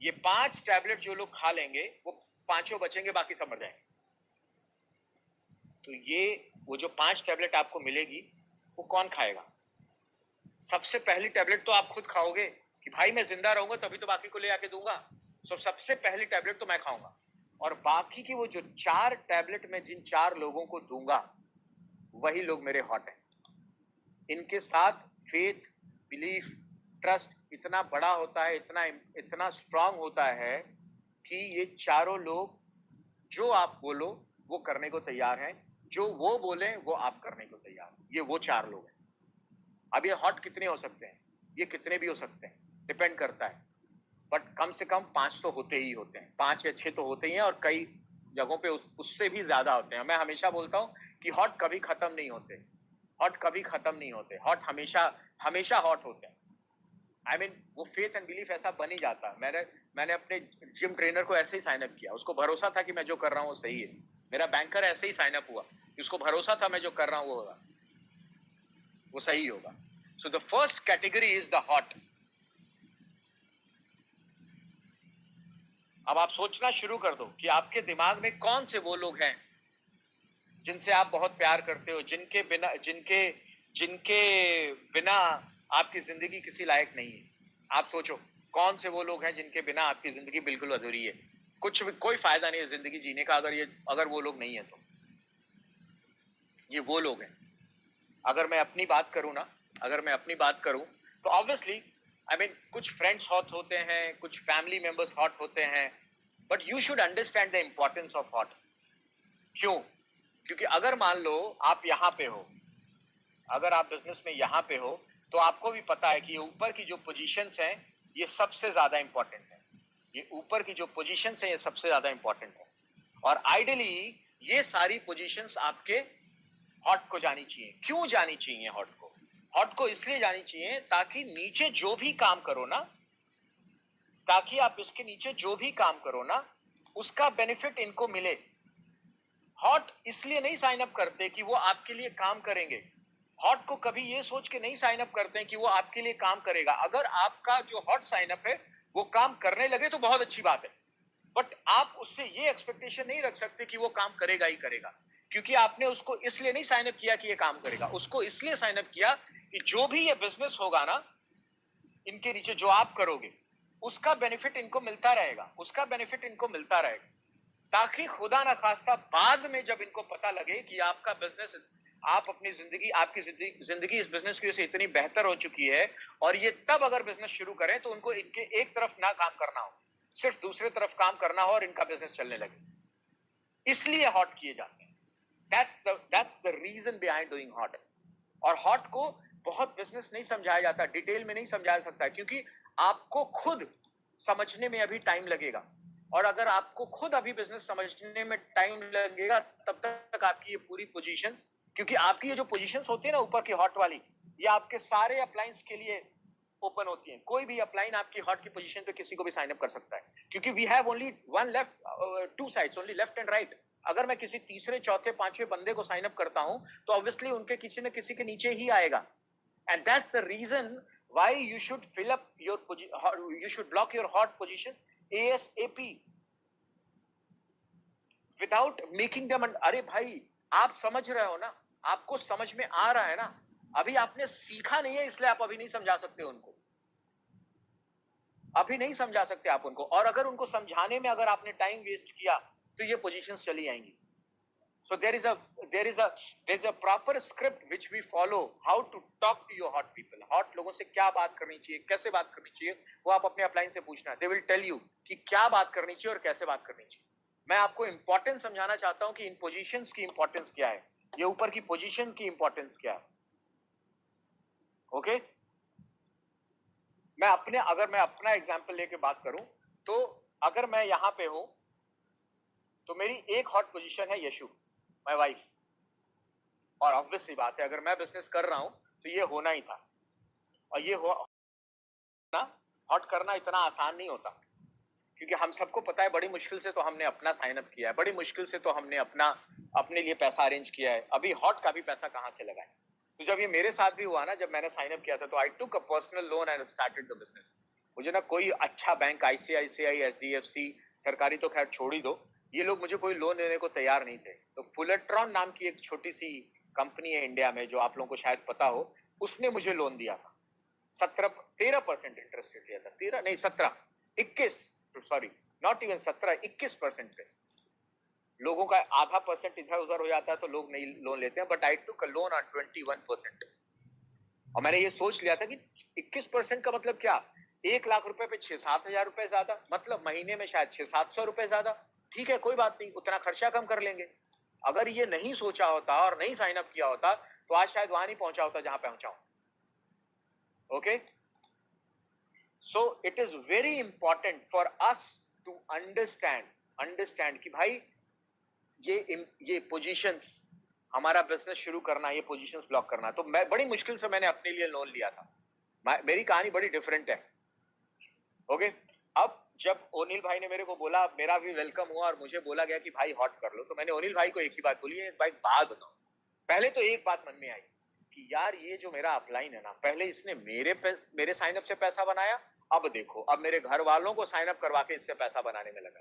ये 5 टैबलेट जो लोग खा लेंगे वो 5 बचेंगे, बाकी सब मर जाएंगे। तो ये वो जो 5 टैबलेट आपको मिलेगी वो कौन खाएगा? सबसे पहली टैबलेट तो आप खुद खाओगे कि भाई मैं जिंदा रहूंगा तभी तो बाकी को ले आके दूंगा। सबसे पहली टैबलेट तो मैं खाऊंगा, और बाकी की वो जो 4 टैबलेट मैं जिन 4 लोगों को दूंगा वही लोग मेरे हॉट हैं। इनके साथ फेथ, बिलीफ, ट्रस्ट इतना बड़ा होता है, इतना स्ट्रांग होता है कि ये चारों लोग जो आप बोलो वो करने को तैयार हैं, जो वो बोले वो आप करने को तैयार। ये वो 4 लोग हैं। अब ये हॉट कितने हो सकते हैं? ये कितने भी हो सकते हैं, डिपेंड करता है, बट कम से कम 5 तो होते ही होते हैं। 5 या 6 तो होते ही हैं, और कई जगहों पे उससे भी ज्यादा होते हैं। मैं हमेशा बोलता हूँ कि हॉट कभी खत्म नहीं होते, हॉट कभी खत्म नहीं होते, हॉट हमेशा हॉट होते हैं। I mean, वो फेथ एंड बिलीफ ऐसा बन ही जाता है। मैंने अपने जिम ट्रेनर को ऐसे ही साइन अप किया, उसको भरोसा था कि मैं जो कर रहा हूँ वो सही है। मेरा बैंकर ऐसे ही साइन अप हुआ, उसको भरोसा था मैं जो कर रहा हूँ वो सही होगा। सो the first category is the hot. अब आप सोचना शुरू कर दो कि आपके दिमाग में कौन से वो लोग हैं जिनसे आप बहुत प्यार करते हो, जिनके बिना आपकी जिंदगी किसी लायक नहीं है। आप सोचो कौन से वो लोग हैं जिनके बिना आपकी जिंदगी बिल्कुल अधूरी है, कोई फायदा नहीं है जिंदगी जीने का अगर वो लोग नहीं है तो। ये वो लोग हैं। अगर मैं अपनी बात करूं तो ऑब्वियसली कुछ फ्रेंड्स हॉट होते हैं, कुछ फैमिली मेंबर्स हॉट होते हैं, but you should understand the importance of hot. क्यों? क्योंकि अगर मान लो आप यहाँ पे हो, अगर आप बिजनेस में यहाँ पे हो, तो आपको भी पता है कि ये ऊपर की जो पोजीशंस हैं ये सबसे ज्यादा इंपॉर्टेंट है। ये ऊपर की जो पोजीशंस हैं ये सबसे ज्यादा इंपॉर्टेंट है, और आइडियली ये सारी पोजीशंस आपके हॉट को जानी चाहिए। क्यों जानी चाहिए हॉट को? हॉट को इसलिए जानी चाहिए ताकि नीचे जो भी काम करो ना, ताकि आप इसके नीचे जो भी काम करो ना उसका बेनिफिट इनको मिले। हॉट इसलिए नहीं साइन अप करते कि वो आपके लिए काम करेंगे। हॉट को कभी ये सोच के नहीं साइन अप करते हैं कि वो आपके लिए काम करेगा। अगर आपका जो हॉट साइन अप है वो काम करने लगे तो बहुत अच्छी बात है, बट आप उससे ये एक्सपेक्टेशन नहीं रख सकते कि वो काम करेगा ही करेगा, क्योंकि आपने उसको इसलिए नहीं साइन अप किया कि ये काम करेगा। उसको इसलिए साइन अप किया कि जो भी ये बिजनेस होगा ना इनके नीचे जो आप करोगे उसका बेनिफिट इनको मिलता रहेगा, ताकि खुदा ना खास्ता बाद में जब इनको पता लगे कि आपका बिजनेस, आपकी जिंदगी इस बिजनेस की वजह से इतनी बेहतर हो चुकी है, और ये तब अगर बिजनेस शुरू करें तो उनको इनके एक तरफ ना काम करना हो, सिर्फ दूसरे तरफ काम करना हो और इनका बिजनेस चलने लगे। इसलिए हॉट किए जाते हैं। That's the reason behind doing hot। और हॉट को बहुत बिजनेस नहीं समझाया जाता, डिटेल में नहीं समझाया सकता, क्योंकि आपको खुद समझने में अभी टाइम लगेगा, और अगर आपको खुद अभी बिजनेस समझने में टाइम लगेगा तब तक आपकी ये पूरी पोजीशंस, क्योंकि आपकी ये जो पोजीशंस होती है ना ऊपर की हॉट वाली, ये आपके सारे अपलाइंस के लिए ओपन होती हैं। कोई भी अपलाइन आपकी हॉट की पोजीशन पे किसी को भी साइन अप कर सकता है, क्योंकि we have only one left, two sides, only left and right. अगर मैं किसी तीसरे चौथे पांचवें बंदे को साइन अप करता हूं तो ऑब्वियसली उनके किसी न किसी के नीचे ही आएगा। And that's the reason why you should fill up your, you should block your hot positions ASAP without making them. अरे भाई, आप समझ रहे हो ना, आपको समझ में आ रहा है ना, अभी आपने सीखा नहीं है इसलिए आप अभी नहीं समझा सकते उनको, अभी नहीं समझा सकते आप उनको। और अगर उनको समझाने में अगर आपने टाइम वेस्ट किया तो ये पोजीशंस चली आएंगी। So there is a proper script which we follow how to talk to your hot people. Hot लोगों से क्या बात करनी चाहिए, कैसे बात करनी चाहिए, वो आप अपने अपलाइन से पूछना। They will tell you कि क्या बात करनी चाहिए और कैसे बात करनी चाहिए। मैं आपको इंपॉर्टेंस समझाना चाहता हूं कि इन पोजीशंस की इंपॉर्टेंस क्या है, ये ऊपर की पोजीशन की इंपॉर्टेंस क्या है। ओके, अगर मैं अपना एग्जांपल लेके बात करूं तो अगर मैं यहां पे हूं तो मेरी एक हॉट पोजीशन है यशु, माय वाइफ। और ऑब्वियस सी बात है, अगर मैं बिजनेस कर रहा हूं तो ये होना ही था। और ये ना, हॉट करना इतना आसान नहीं होता, क्योंकि हम सबको पता है बड़ी मुश्किल से तो हमने अपना साइन अप किया है, बड़ी मुश्किल से तो हमने अपने लिए पैसा अरेंज किया है। अभी हॉट का भी पैसा कहां से लगाए? तो जब ये मेरे साथ भी हुआ ना, जब मैंने साइन अप किया था, तो I took a personal loan and started the business. मुझे ना कोई अच्छा बैंक, ICICI, HDFC, सरकारी तो खैर छोड़ ही दो, ये लोग मुझे कोई लोन देने को तैयार नहीं थे। तो फुलेट्रॉन नाम की एक छोटी सी कंपनी है इंडिया में, जो आप लोगों को शायद पता हो, उसने मुझे लोन दिया था। 13% इंटरेस्ट रेट लिया था, 13 नहीं 17, 21, सॉरी, नॉट इवन 17, 21% पे। लोगों का आधा परसेंट इधर उधर हो जाता है तो लोग नहीं लोन लेते हैं, but I took a loan on 21%। और मैंने ये सोच लिया था कि 21% का मतलब क्या, 1 लाख रुपए पे 6-7 हजार रुपए ज्यादा, मतलब महीने में शायद 600-700 रुपए ज्यादा। ठीक है, कोई बात नहीं, उतना खर्चा कम कर लेंगे। अगर ये नहीं सोचा होता और नहीं साइन अप किया होता तो आज शायद वहां नहीं पहुंचा होता जहां पहुंचा हूं। Okay, so it is very important for us to understand कि भाई ये पोजीशंस, हमारा बिजनेस शुरू करना, ये पोजीशंस ब्लॉक करना। तो मैं बड़ी मुश्किल से मैंने अपने लिए लोन लिया था। मेरी कहानी बड़ी डिफरेंट है। ओके, अब जब ओनिल भाई ने मेरे को बोला, मेरा भी वेलकम हुआ और मुझे बोला गया कि भाई हॉट कर लो, तो मैंने ओनिल भाई को एक ही बात बोली है, भाई बात बताओ। पहले तो एक बात मन में आई कि यार ये जो मेरा अपलाइन है ना, पहले इसने मेरे साइन अप से पैसा बनाया, अब देखो अब मेरे घर वालों को साइन अप करवा के इससे पैसा बनाने में लगा।